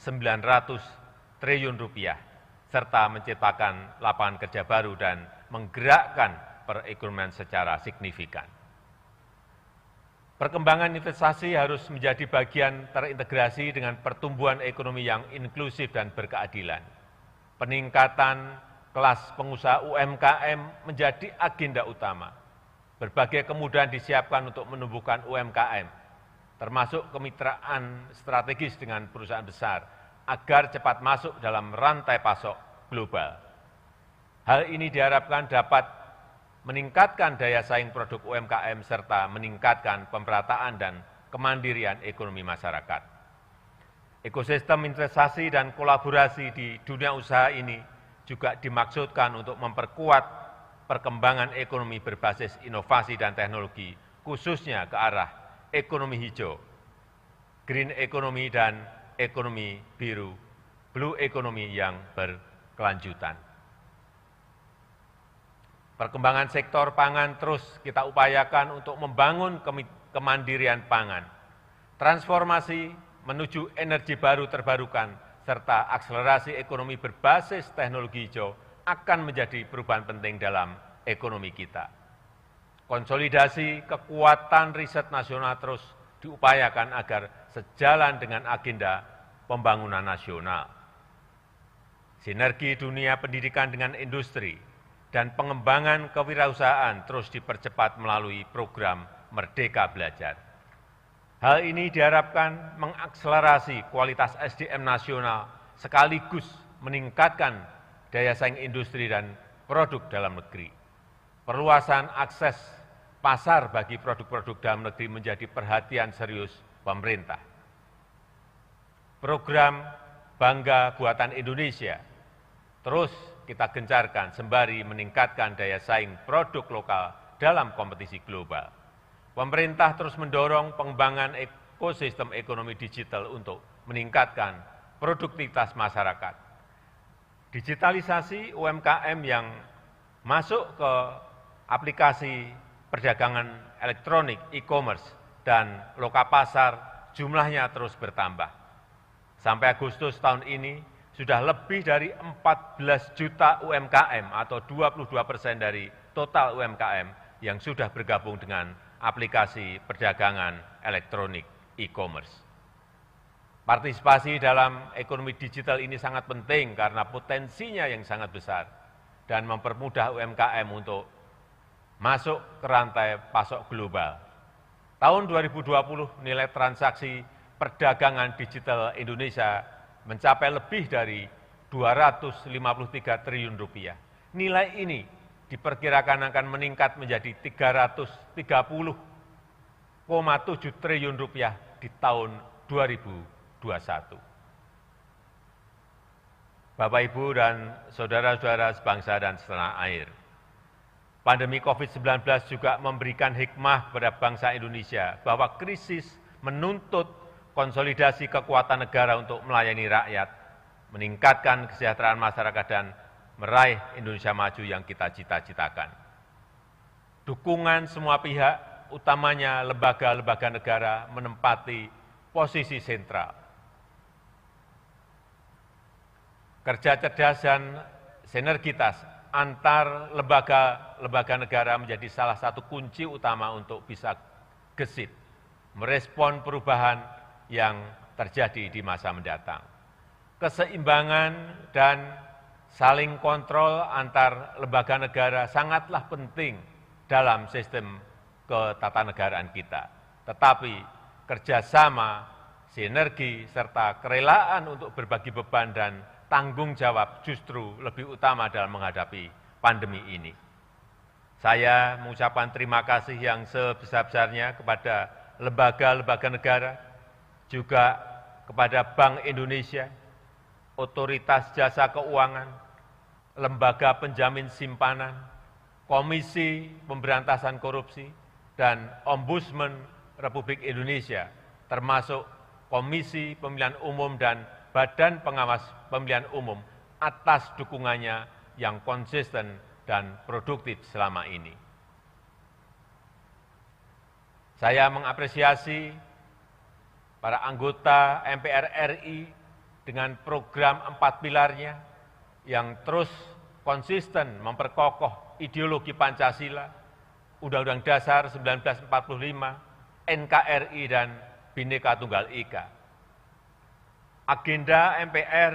Speaker 5: 900 triliun rupiah, serta menciptakan lapangan kerja baru dan menggerakkan perekonomian secara signifikan. Perkembangan investasi harus menjadi bagian terintegrasi dengan pertumbuhan ekonomi yang inklusif dan berkeadilan. Peningkatan kelas pengusaha UMKM menjadi agenda utama. Berbagai kemudahan disiapkan untuk menumbuhkan UMKM, termasuk kemitraan strategis dengan perusahaan besar, agar cepat masuk dalam rantai pasok global. Hal ini diharapkan dapat meningkatkan daya saing produk UMKM serta meningkatkan pemerataan dan kemandirian ekonomi masyarakat. Ekosistem investasi dan kolaborasi di dunia usaha ini juga dimaksudkan untuk memperkuat perkembangan ekonomi berbasis inovasi dan teknologi, khususnya ke arah ekonomi hijau, green economy, dan ekonomi biru, blue economy yang berkelanjutan. Perkembangan sektor pangan terus kita upayakan untuk membangun kemandirian pangan, transformasi menuju energi baru terbarukan, serta akselerasi ekonomi berbasis teknologi hijau akan menjadi perubahan penting dalam ekonomi kita. Konsolidasi kekuatan riset nasional terus diupayakan agar sejalan dengan agenda pembangunan nasional. Sinergi dunia pendidikan dengan industri dan pengembangan kewirausahaan terus dipercepat melalui program Merdeka Belajar. Hal ini diharapkan mengakselerasi kualitas SDM nasional sekaligus meningkatkan daya saing industri dan produk dalam negeri. Perluasan akses pasar bagi produk-produk dalam negeri menjadi perhatian serius pemerintah. Program Bangga Buatan Indonesia terus kita gencarkan sembari meningkatkan daya saing produk lokal dalam kompetisi global. Pemerintah terus mendorong pengembangan ekosistem ekonomi digital untuk meningkatkan produktivitas masyarakat. Digitalisasi UMKM yang masuk ke aplikasi perdagangan elektronik, e-commerce, dan lokapasar jumlahnya terus bertambah. Sampai Agustus tahun ini, sudah lebih dari 14 juta UMKM atau 22% dari total UMKM yang sudah bergabung dengan aplikasi perdagangan elektronik e-commerce. Partisipasi dalam ekonomi digital ini sangat penting karena potensinya yang sangat besar dan mempermudah UMKM untuk masuk ke rantai pasok global. Tahun 2020 nilai transaksi perdagangan digital Indonesia mencapai lebih dari 253 triliun rupiah. Nilai ini diperkirakan akan meningkat menjadi 330,7 triliun rupiah di tahun 2021. Bapak, Ibu, dan saudara-saudara sebangsa dan setanah air, pandemi COVID-19 juga memberikan hikmah kepada bangsa Indonesia bahwa krisis menuntut konsolidasi kekuatan negara untuk melayani rakyat, meningkatkan kesejahteraan masyarakat, dan meraih Indonesia maju yang kita cita-citakan. Dukungan semua pihak, utamanya lembaga-lembaga negara, menempati posisi sentral. Kerja cerdas dan sinergitas antar lembaga negara menjadi salah satu kunci utama untuk bisa gesit merespon perubahan yang terjadi di masa mendatang. Keseimbangan dan saling kontrol antar lembaga negara sangatlah penting dalam sistem ketatanegaraan kita. Tetapi kerjasama, sinergi, serta kerelaan untuk berbagi beban dan tanggung jawab justru lebih utama dalam menghadapi pandemi ini. Saya mengucapkan terima kasih yang sebesar-besarnya kepada lembaga-lembaga negara, juga kepada Bank Indonesia, Otoritas Jasa Keuangan, Lembaga Penjamin Simpanan, Komisi Pemberantasan Korupsi, dan Ombudsman Republik Indonesia, termasuk Komisi Pemilihan Umum dan Badan Pengawas Pemilihan Umum atas dukungannya yang konsisten dan produktif selama ini. Saya mengapresiasi para anggota MPR RI dengan program 4 pilarnya yang terus konsisten memperkokoh ideologi Pancasila, Undang-Undang Dasar 1945, NKRI, dan Bhinneka Tunggal Ika. Agenda MPR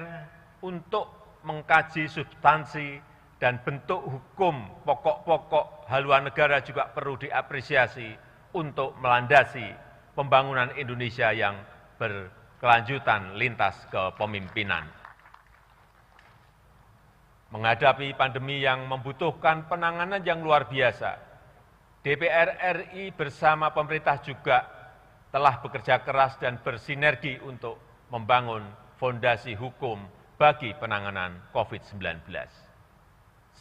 Speaker 5: untuk mengkaji substansi dan bentuk hukum pokok-pokok haluan negara juga perlu diapresiasi untuk melandasi pembangunan Indonesia yang berkelanjutan lintas kepemimpinan. Menghadapi pandemi yang membutuhkan penanganan yang luar biasa, DPR RI bersama pemerintah juga telah bekerja keras dan bersinergi untuk membangun fondasi hukum bagi penanganan COVID-19.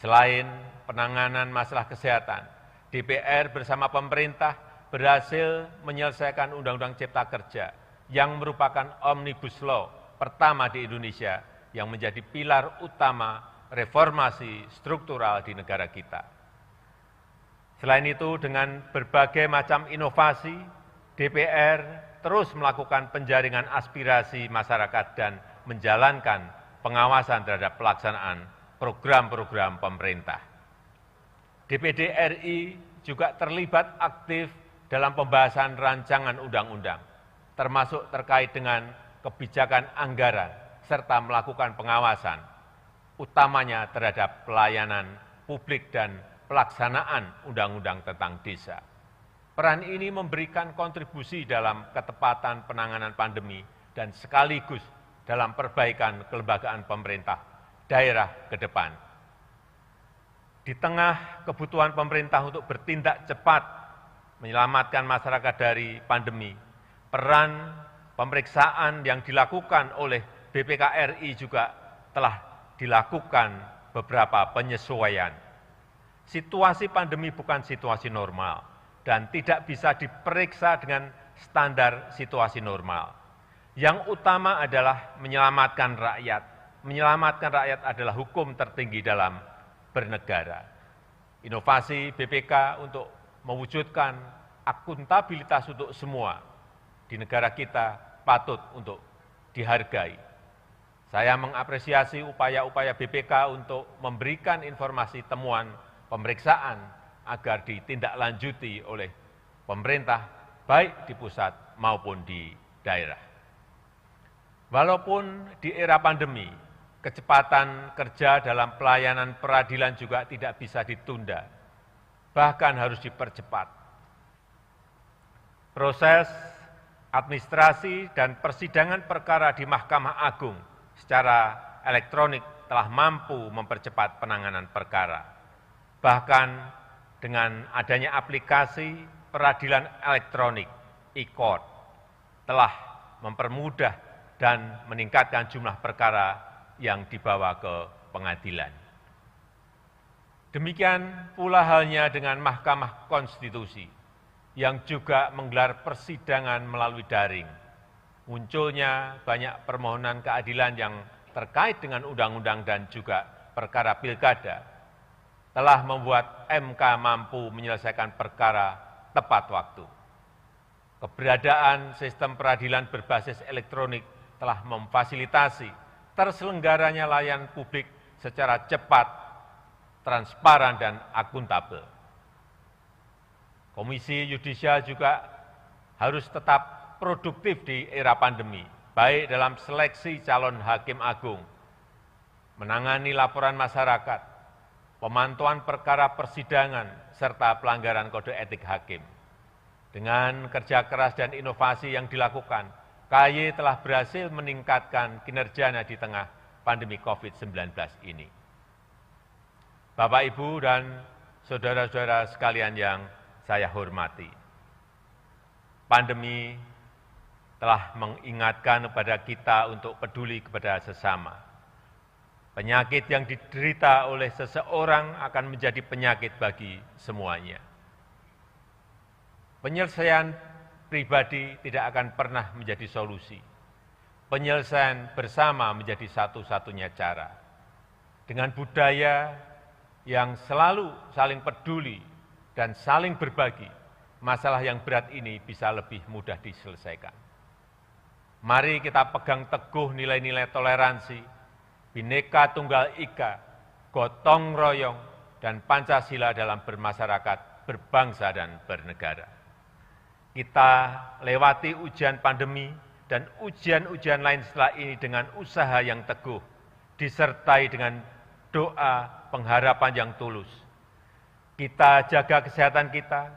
Speaker 5: Selain penanganan masalah kesehatan, DPR bersama pemerintah berhasil menyelesaikan Undang-Undang Cipta Kerja yang merupakan Omnibus Law pertama di Indonesia yang menjadi pilar utama reformasi struktural di negara kita. Selain itu, dengan berbagai macam inovasi, DPR terus melakukan penjaringan aspirasi masyarakat dan menjalankan pengawasan terhadap pelaksanaan program-program pemerintah. DPD RI juga terlibat aktif dalam pembahasan rancangan undang-undang, termasuk terkait dengan kebijakan anggaran, serta melakukan pengawasan, utamanya terhadap pelayanan publik dan pelaksanaan undang-undang tentang desa. Peran ini memberikan kontribusi dalam ketepatan penanganan pandemi dan sekaligus dalam perbaikan kelembagaan pemerintah daerah ke depan. Di tengah kebutuhan pemerintah untuk bertindak cepat menyelamatkan masyarakat dari pandemi, peran pemeriksaan yang dilakukan oleh BPK RI juga telah dilakukan beberapa penyesuaian. Situasi pandemi bukan situasi normal dan tidak bisa diperiksa dengan standar situasi normal. Yang utama adalah menyelamatkan rakyat. Menyelamatkan rakyat adalah hukum tertinggi dalam bernegara. Inovasi BPK untuk mewujudkan akuntabilitas untuk semua di negara kita patut untuk dihargai. Saya mengapresiasi upaya-upaya BPK untuk memberikan informasi temuan pemeriksaan agar ditindaklanjuti oleh pemerintah, baik di pusat maupun di daerah. Walaupun di era pandemi, kecepatan kerja dalam pelayanan peradilan juga tidak bisa ditunda, bahkan harus dipercepat. Proses administrasi dan persidangan perkara di Mahkamah Agung secara elektronik telah mampu mempercepat penanganan perkara. Bahkan dengan adanya aplikasi peradilan elektronik e-court telah mempermudah dan meningkatkan jumlah perkara yang dibawa ke pengadilan. Demikian pula halnya dengan Mahkamah Konstitusi yang juga menggelar persidangan melalui daring. Munculnya banyak permohonan keadilan yang terkait dengan undang-undang dan juga perkara pilkada telah membuat MK mampu menyelesaikan perkara tepat waktu. Keberadaan sistem peradilan berbasis elektronik telah memfasilitasi terselenggaranya layanan publik secara cepat, transparan, dan akuntabel. Komisi Yudisial juga harus tetap produktif di era pandemi, baik dalam seleksi calon hakim agung, menangani laporan masyarakat, pemantauan perkara persidangan, serta pelanggaran kode etik hakim. Dengan kerja keras dan inovasi yang dilakukan, KAY telah berhasil meningkatkan kinerjanya di tengah pandemi COVID-19 ini. Bapak, Ibu, dan saudara-saudara sekalian yang saya hormati, pandemi telah mengingatkan kepada kita untuk peduli kepada sesama. Penyakit yang diderita oleh seseorang akan menjadi penyakit bagi semuanya. Penyelesaian pribadi tidak akan pernah menjadi solusi. Penyelesaian bersama menjadi satu-satunya cara. Dengan budaya yang selalu saling peduli dan saling berbagi, masalah yang berat ini bisa lebih mudah diselesaikan. Mari kita pegang teguh nilai-nilai toleransi, Bhinneka Tunggal Ika, gotong royong, dan Pancasila dalam bermasyarakat, berbangsa, dan bernegara. Kita lewati ujian pandemi dan ujian-ujian lain setelah ini dengan usaha yang teguh, disertai dengan doa pengharapan yang tulus. Kita jaga kesehatan kita,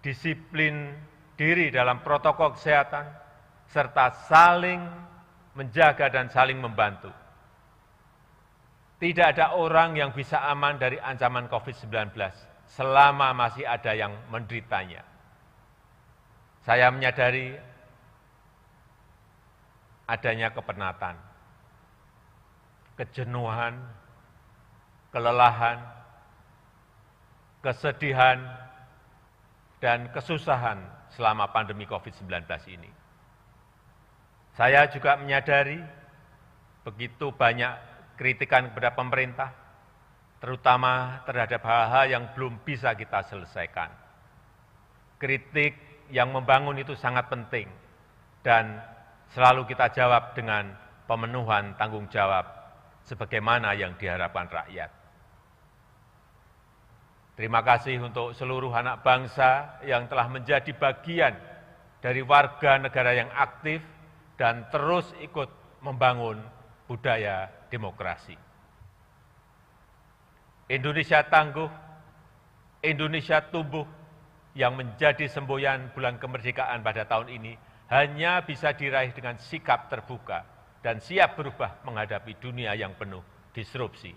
Speaker 5: disiplin diri dalam protokol kesehatan, serta saling menjaga dan saling membantu. Tidak ada orang yang bisa aman dari ancaman COVID-19 selama masih ada yang menderitanya. Saya menyadari adanya kepenatan, kejenuhan, kelelahan, kesedihan, dan kesusahan selama pandemi COVID-19 ini. Saya juga menyadari begitu banyak kritikan kepada pemerintah, terutama terhadap hal-hal yang belum bisa kita selesaikan. Kritik yang membangun itu sangat penting dan selalu kita jawab dengan pemenuhan tanggung jawab sebagaimana yang diharapkan rakyat. Terima kasih untuk seluruh anak bangsa yang telah menjadi bagian dari warga negara yang aktif dan terus ikut membangun budaya demokrasi. Indonesia tangguh, Indonesia tumbuh, yang menjadi semboyan bulan kemerdekaan pada tahun ini hanya bisa diraih dengan sikap terbuka dan siap berubah menghadapi dunia yang penuh disrupsi.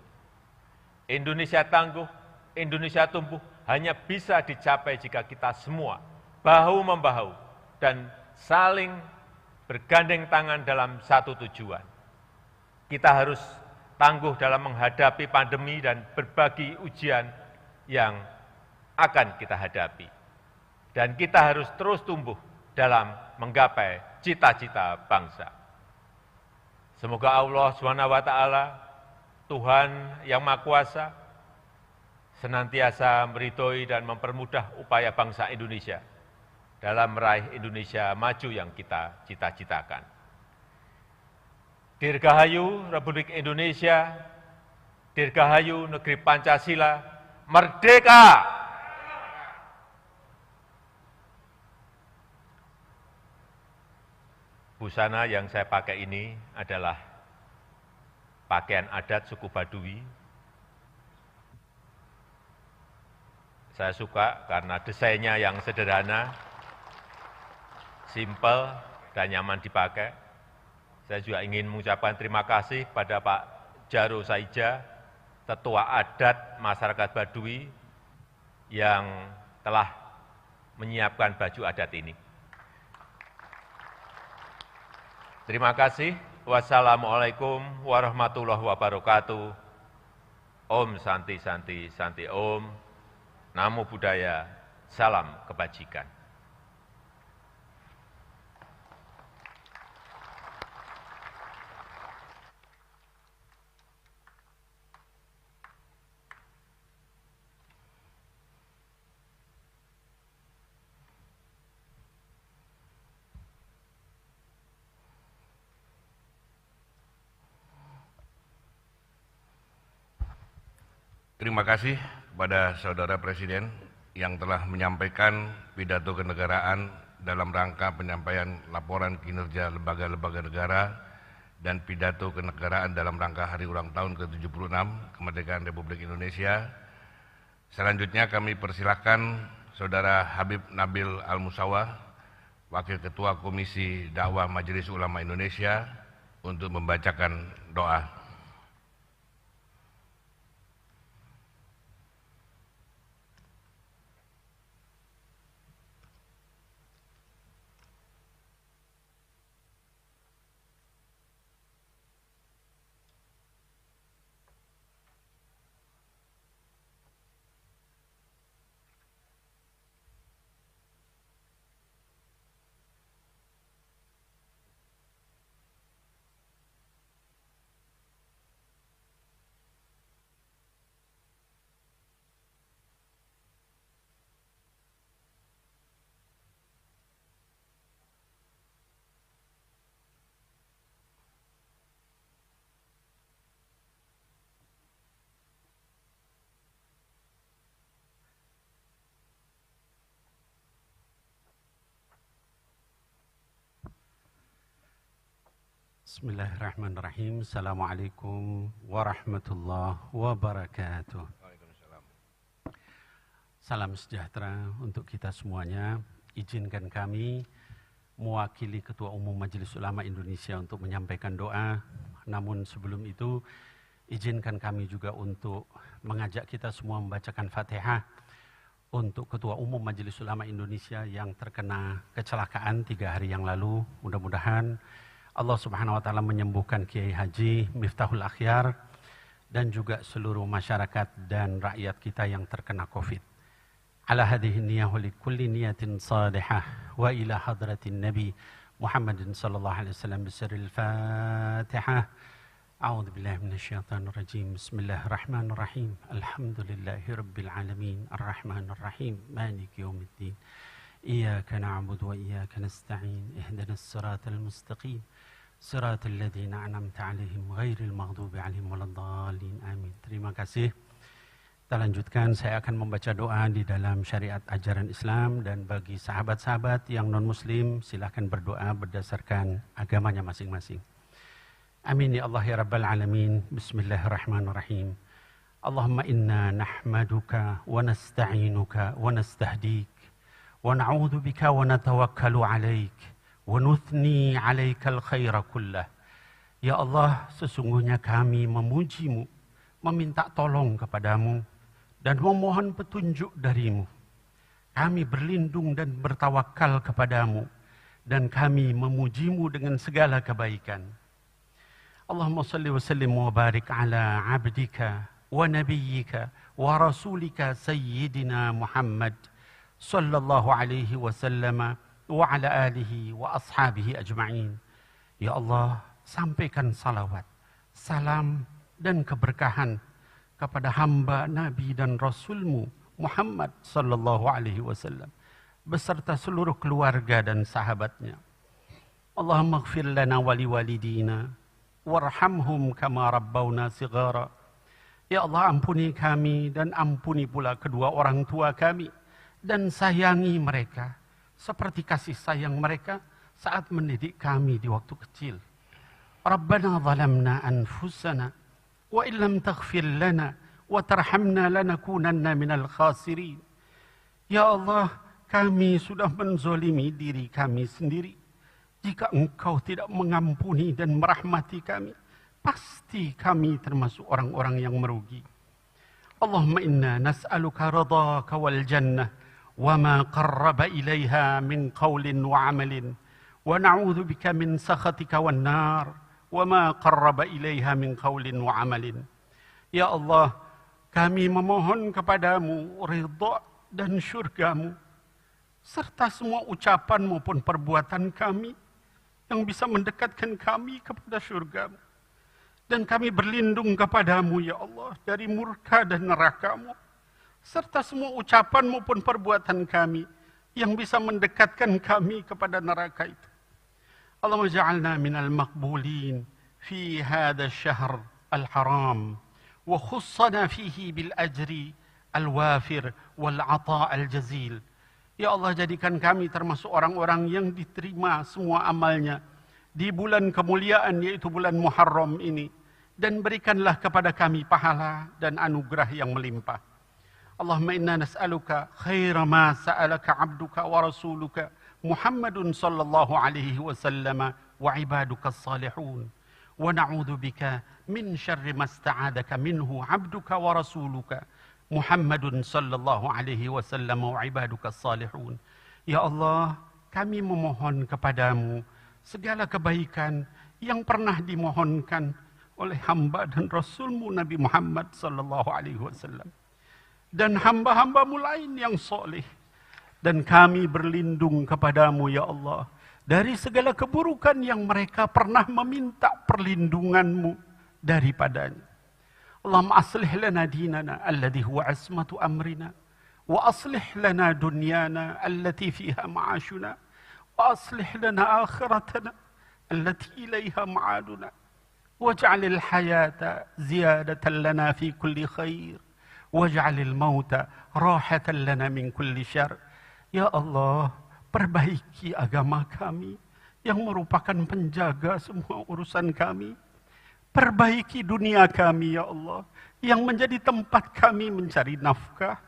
Speaker 5: Indonesia tangguh, Indonesia tumbuh hanya bisa dicapai jika kita semua bahu-membahu dan saling bergandeng tangan dalam satu tujuan. Kita harus tangguh dalam menghadapi pandemi dan berbagi ujian yang akan kita hadapi. Dan kita harus terus tumbuh dalam menggapai cita-cita bangsa. Semoga Allah SWT, Tuhan yang Maha Kuasa, senantiasa meridhoi dan mempermudah upaya bangsa Indonesia dalam meraih Indonesia maju yang kita cita-citakan. Dirgahayu Republik Indonesia, Dirgahayu Negeri Pancasila, merdeka! Busana yang saya pakai ini adalah pakaian adat suku Baduy. Saya suka karena desainnya yang sederhana, simpel, dan nyaman dipakai. Saya juga ingin mengucapkan terima kasih pada Pak Jaro Saija, Tetua Adat Masyarakat Baduy, yang telah menyiapkan baju adat ini. Terima kasih. Wassalamualaikum warahmatullahi wabarakatuh. Om Santi Santi Santi Om. Namo Buddhaya. Salam kebajikan.
Speaker 4: Terima kasih kepada Saudara Presiden yang telah menyampaikan pidato kenegaraan dalam rangka penyampaian laporan kinerja lembaga-lembaga negara dan pidato kenegaraan dalam rangka hari ulang tahun ke-76 kemerdekaan Republik Indonesia. Selanjutnya kami persilahkan Saudara Habib Nabil Al-Musawah, Wakil Ketua Komisi Dakwah Majelis Ulama Indonesia, untuk membacakan doa.
Speaker 6: Bismillahirrahmanirrahim. Assalamualaikum warahmatullahi wabarakatuh. Salam sejahtera untuk kita semuanya. Izinkan kami mewakili Ketua Umum Majelis Ulama Indonesia untuk menyampaikan doa. Namun sebelum itu, izinkan kami juga untuk mengajak kita semua membacakan Fatihah untuk Ketua Umum Majelis Ulama Indonesia yang terkena kecelakaan 3 hari yang lalu. Mudah-mudahan Allah Subhanahu wa taala menyembuhkan Kiai Haji Miftahul Akhyar dan juga seluruh masyarakat dan rakyat kita yang terkena Covid. Ala hadhihi niyyah wa likulli niyatin salihah wa ila hadratin Nabi Muhammadin sallallahu alaihi wasallam bisirril Fatihah. A'udzu billahi minasyaitonir rajim. Bismillahirrahmanirrahim. Alhamdulillahirabbil alamin. Arrahmanir rahim. Maliki yaumiddin. Iyyaka na'budu wa iyyaka nasta'in. Ihdinas siratal mustaqim. Siratal ladzina an'amta 'alaihim ghairil maghdubi 'alaihim waladdallin. Amin. Terima kasih. Kita lanjutkan, saya akan membaca doa di dalam syariat ajaran Islam, dan bagi sahabat-sahabat yang non-muslim silahkan berdoa berdasarkan agamanya masing-masing. Amin ya Allah ya Rabbal Alamin. Bismillahirrahmanirrahim. Allahumma inna nahmaduka wa nasta'inuka wa nastahdik wa na'udhu bika wa natawakkalu alaik wa nuthni alaikal khaira kullah. Ya Allah, sesungguhnya kami memujimu, meminta tolong kepadamu, dan memohon petunjuk darimu. Kami berlindung dan bertawakal kepadamu, dan kami memujimu dengan segala kebaikan. Allahumma salli wa sallim wa barik ala abdika wa nabiyyika wa rasulika sayyidina Muhammad sallallahu alaihi wasallam wa ala alihi wa ashabihi ajma'in. Ya Allah, sampaikan salawat, salam dan keberkahan kepada hamba Nabi dan Rasulmu Muhammad sallallahu alaihi wasallam beserta seluruh keluarga dan sahabatnya. Allahumma ighfir lana wa liwalidina warhamhum kama rabbawna sighara. Ya Allah, ampuni kami dan ampuni pula kedua orang tua kami dan sayangi mereka seperti kasih sayang mereka saat mendidik kami di waktu kecil. Rabbana zalamna anfusana wa illam taghfir lana wa tarhamna lanakunanna minal khasirin. Ya Allah, kami sudah menzolimi diri kami sendiri. Jika Engkau tidak mengampuni dan merahmati kami, pasti kami termasuk orang-orang yang merugi. Allahumma inna nas'aluka ridhaka wal jannah wa ma qarraba ilaiha min qawlin wa amalin wa na'udzu bika min sakhatika wan nar wa ma qarraba ilaiha min qawlin wa amalin. Ya Allah, kami memohon kepadamu ridha dan syurgamu serta semua ucapan maupun perbuatan kami yang bisa mendekatkan kami kepada syurgamu. Dan kami berlindung kepadamu, ya Allah, dari murka dan nerakamu, serta semua ucapan maupun perbuatan kami yang bisa mendekatkan kami kepada neraka itu. Allahumma ja'alna minal maqbulin fi hadha syahr al-haram, wa khussana fihi bil ajri al-wafir wal ata' al-jazil. Ya Allah, jadikan kami termasuk orang-orang yang diterima semua amalnya di bulan kemuliaan yaitu bulan Muharram ini. Dan berikanlah kepada kami pahala dan anugerah yang melimpah. Allahumma inna nas'aluka khaira ma sa'alaka abduka wa rasuluka Muhammadun sallallahu alaihi wasallam wa ibaduka salihun. Wa na'udhu bika min syarri ma sta'adaka minhu abduka wa rasuluka Muhammadun sallallahu alaihi wasallam wa ibaduka salihun. Ya Allah, kami memohon kepadamu segala kebaikan yang pernah dimohonkan oleh hamba dan Rasulmu Nabi Muhammad sallallahu alaihi wasallam dan hamba-hambamu lain yang soleh. Dan kami berlindung kepadamu, ya Allah, dari segala keburukan yang mereka pernah meminta perlindunganmu daripadanya. Allahumma aslih lana dinana alladhi huwa asmatu amrina wa aslih lana dunyana allati fiha ma'ashuna wa aslih lana akhiratana allati ilaiha ma'aduna. واجعل الحياة زيادة لنا في كل خير واجعل الموت راحة لنا من كل شر. Ya Allah, perbaiki agama kami yang merupakan penjaga semua urusan kami. Perbaiki dunia kami, ya Allah, yang menjadi tempat kami mencari nafkah.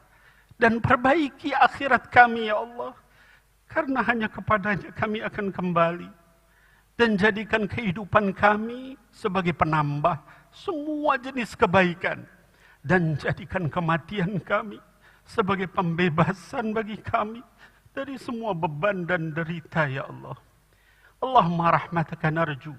Speaker 6: Dan perbaiki akhirat kami, ya Allah, karena hanya kepadanya kami akan kembali. Dan jadikan kehidupan kami sebagai penambah semua jenis kebaikan. Dan jadikan kematian kami sebagai pembebasan bagi kami dari semua beban dan derita, ya Allah. Allahumma rahmataka narju,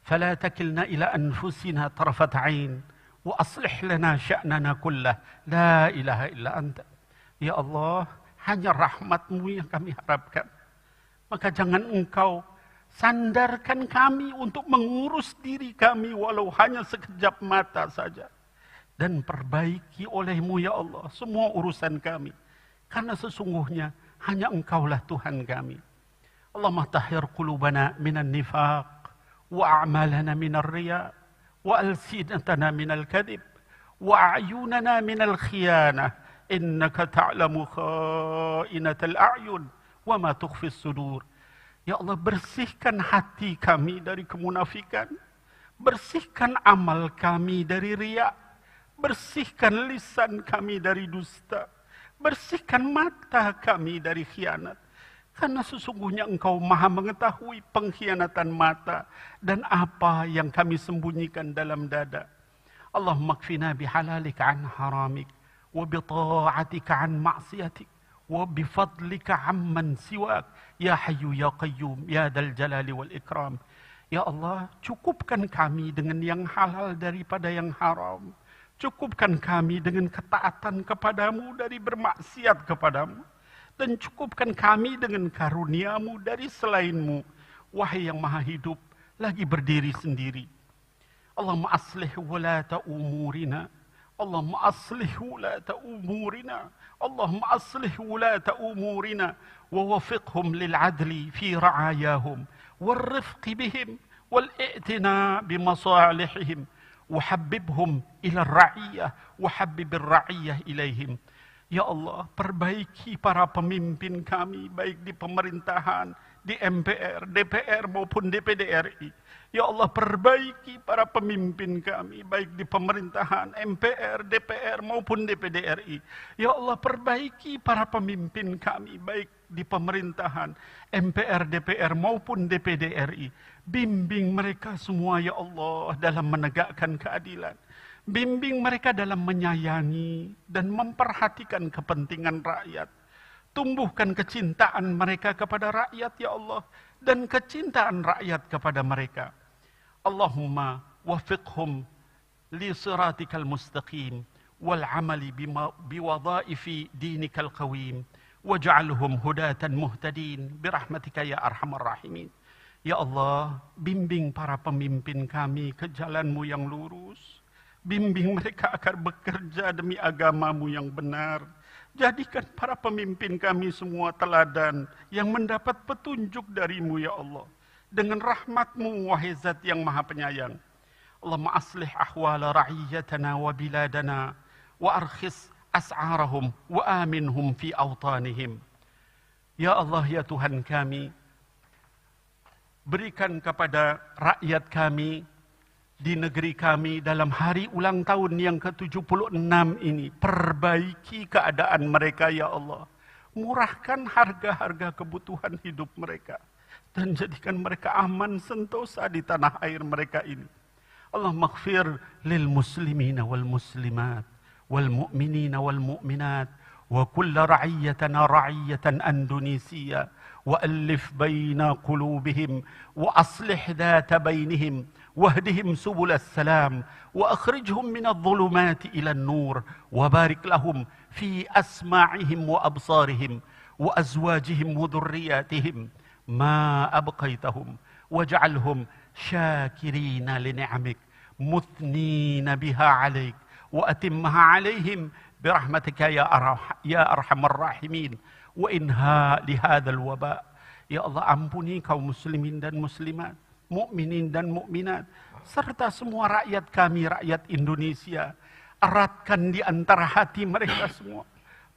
Speaker 6: fala takilna ila anfusina tarfat ain, wa aslih lana sya'nana kullah, la ilaha illa anta. Ya Allah, hanya rahmat-Mu yang kami harapkan. Maka jangan Engkau sandarkan kami untuk mengurus diri kami walau hanya sekejap mata saja. Dan perbaiki oleh-Mu, ya Allah, semua urusan kami. Karena sesungguhnya hanya Engkaulah Tuhan kami. Allahumma tahhir qulubana minan nifaq, wa a'malana minar riya, wa alsinatana minal kadhib, wa a'yunana minal khiyanah. Innaka ta'lamu kha'inatal a'yun, wa ma tukhfis sudur. Ya Allah, bersihkan hati kami dari kemunafikan. Bersihkan amal kami dari riya. Bersihkan lisan kami dari dusta. Bersihkan mata kami dari khianat. Karena sesungguhnya Engkau maha mengetahui pengkhianatan mata dan apa yang kami sembunyikan dalam dada. Allahumma kfina bihalalika an haramik, wa bita'atika an ma'siyatik, wa bifadlika amman siwak, ya hayyu ya qayyum, ya dal jalali wal ikram. Ya Allah, cukupkan kami dengan yang halal daripada yang haram. Cukupkan kami dengan ketaatan kepadamu dari bermaksiat kepadamu. Dan cukupkan kami dengan karunia-Mu dari selain-Mu. Wahai yang maha hidup, lagi berdiri sendiri. Allahumma aslih wulata umurina. Allahumma aslih wulata umurina. Allahumma aslih wulata umurina. Wa wafiqhum lil'adli fi ra'ayahum. Warrifqi bihim. والائتناء بمصالحهم وحببهم إلى الرعية وحبب الرعية إليهم. Ya Allah, perbaiki para pemimpin kami, baik di pemerintahan, di MPR, DPR maupun DPD RI. Ya Allah, perbaiki para pemimpin kami, baik di pemerintahan, MPR, DPR maupun DPD RI. Ya Allah, perbaiki para pemimpin kami, baik di pemerintahan, MPR, DPR maupun DPD RI. Bimbing mereka semua, ya Allah, dalam menegakkan keadilan. Bimbing mereka dalam menyayangi dan memperhatikan kepentingan rakyat. Tumbuhkan kecintaan mereka kepada rakyat, ya Allah, dan kecintaan rakyat kepada mereka. Allahumma wafiqhum li siratikal mustaqim wal amali biwadhaifi dinikal qawim waj'alhum hudatan muhtadin birahmatika ya arhamar rahimin. Ya Allah, bimbing para pemimpin kami ke jalan-Mu yang lurus. Bimbing mereka agar bekerja demi agama-Mu yang benar. Jadikan para pemimpin kami semua teladan yang mendapat petunjuk dari-Mu, ya Allah. Dengan rahmat-Mu, wahai Zat yang Maha Penyayang. Allahumma aslih ahwala ra'iyyatana wa biladana wa arkhis as'arahum wa aminhum fi awtanihim. Ya Allah, ya Tuhan kami, berikan kepada rakyat kami di negeri kami dalam hari ulang tahun yang ke-76 ini, perbaiki keadaan mereka, ya Allah. Murahkan harga-harga kebutuhan hidup mereka dan jadikan mereka aman sentosa di tanah air mereka ini. Allah maghfir lil muslimina wal muslimat wal mu'minina wal mu'minat wa kulla ra'iyatana ra'iyatan Indonesia wa alif baina qulubihim wa aslih dhata bainihim واهدهم سبل السلام وأخرجهم من الظلمات إلى النور وبارك لهم في أسماعهم وأبصارهم وأزواجهم وذرياتهم ما أبقيتهم واجعلهم شاكرين لنعمك مثنين بها عليك وأتمها عليهم برحمتك يا أرحم الراحمين وإنهاء لهذا الوباء. Ya Allah, ampuni kaum muslimin dan muslimat, mukminin dan mukminat, serta semua rakyat kami, rakyat Indonesia. Eratkan di antara hati mereka semua.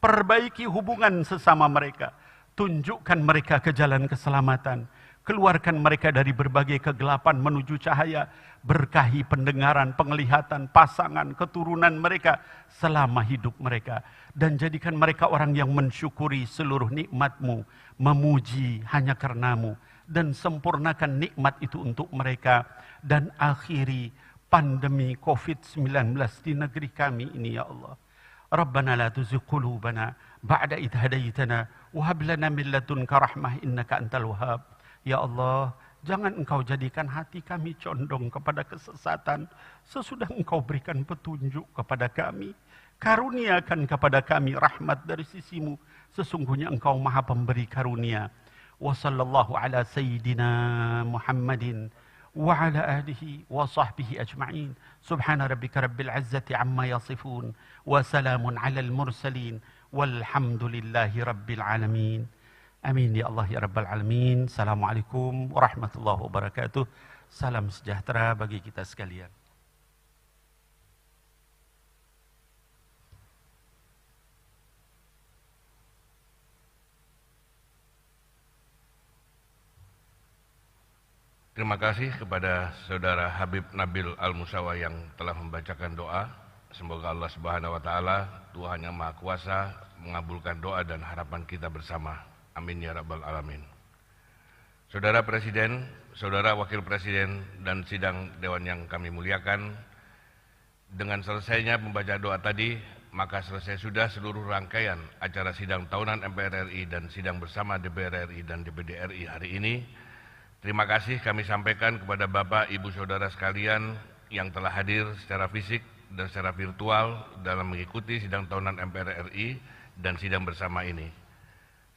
Speaker 6: Perbaiki hubungan sesama mereka. Tunjukkan mereka ke jalan keselamatan. Keluarkan mereka dari berbagai kegelapan menuju cahaya. Berkahi pendengaran, penglihatan, pasangan, keturunan mereka selama hidup mereka. Dan jadikan mereka orang yang mensyukuri seluruh nikmat-Mu, memuji hanya karena-Mu, dan sempurnakan nikmat itu untuk mereka, dan akhiri pandemi COVID-19 di negeri kami ini, ya Allah. Rabbana la tuzigh qulubana ba'da idh hadaitana wa hab lana min ladunka rahmah innaka antal wahhab. Ya Allah, jangan Engkau jadikan hati kami condong kepada kesesatan sesudah Engkau berikan petunjuk kepada kami. Karuniakan kepada kami rahmat dari sisi-Mu, sesungguhnya Engkau Maha Pemberi karunia. Wa sallallahu ala sayyidina Muhammadin wa ala alihi wa sahbihi ajma'in. Subhana rabbika rabbil izzati amma yasifun wa salamun ala al-mursalin walhamdulillahi rabbil alamin. Amin ya Allah ya rabbal alamin. Assalamualaikum warahmatullahi wabarakatuh. Salam sejahtera bagi kita sekalian.
Speaker 4: Terima kasih kepada Saudara Habib Nabil Al-Musawa yang telah membacakan doa. Semoga Allah Subhanahu wa Ta'ala, Tuhan yang Maha Kuasa, mengabulkan doa dan harapan kita bersama. Amin ya rabbal alamin. Saudara Presiden, Saudara Wakil Presiden, dan sidang Dewan yang kami muliakan, dengan selesainya membaca doa tadi, maka selesai sudah seluruh rangkaian acara sidang tahunan MPR RI dan sidang bersama DPR RI dan DPD RI hari ini. Terima kasih kami sampaikan kepada Bapak, Ibu, Saudara sekalian yang telah hadir secara fisik dan secara virtual dalam mengikuti sidang tahunan MPR RI dan sidang bersama ini.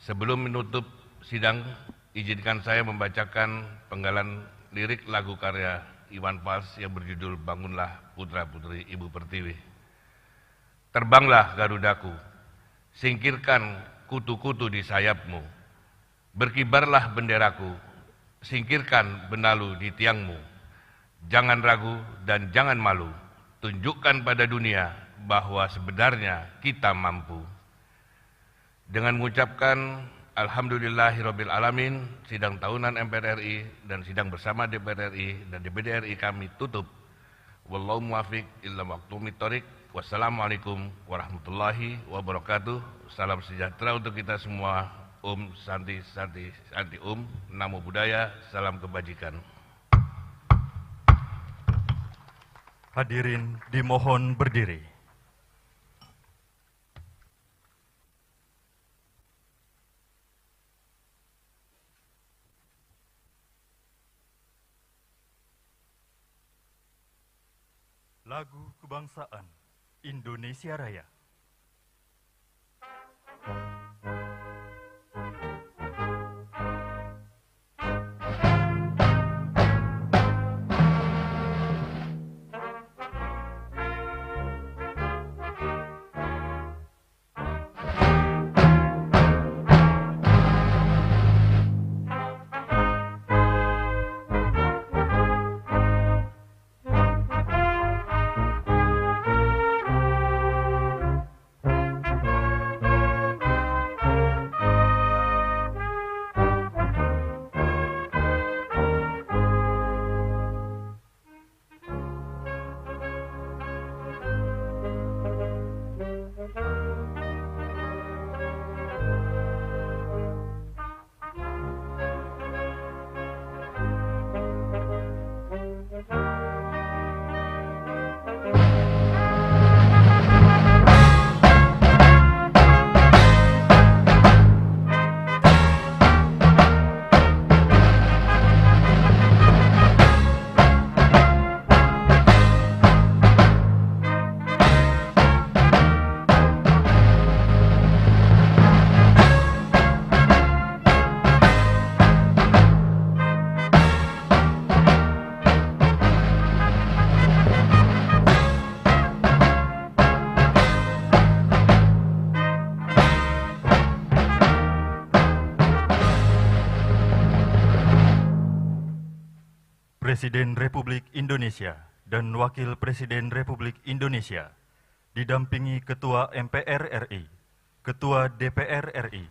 Speaker 4: Sebelum menutup sidang, izinkan saya membacakan penggalan lirik lagu karya Iwan Fals yang berjudul Bangunlah Putra Putri Ibu Pertiwi. Terbanglah Garudaku, singkirkan kutu-kutu di sayapmu, berkibarlah benderaku, singkirkan benalu di tiangmu, Jangan ragu dan jangan malu. Tunjukkan pada dunia bahwa sebenarnya kita mampu. Dengan mengucapkan Alhamdulillahirabbil alamin, sidang tahunan MPR RI dan sidang bersama DPR RI dan DPD RI kami tutup. Wallahu muwaffiq illa maqtumit thoriq. Wassalamualaikum warahmatullahi wabarakatuh. Salam sejahtera untuk kita semua. Santi Santi Santi Namo Buddhaya. Salam kebajikan.
Speaker 2: Hadirin dimohon berdiri. Lagu Kebangsaan Indonesia Raya. Presiden Republik Indonesia dan Wakil Presiden Republik Indonesia didampingi Ketua MPR RI, Ketua DPR RI,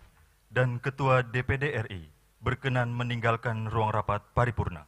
Speaker 2: dan Ketua DPD RI berkenan meninggalkan ruang rapat paripurna.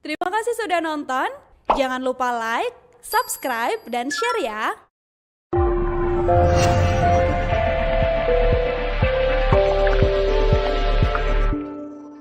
Speaker 7: Terima kasih sudah nonton. Jangan lupa like, subscribe, dan share ya.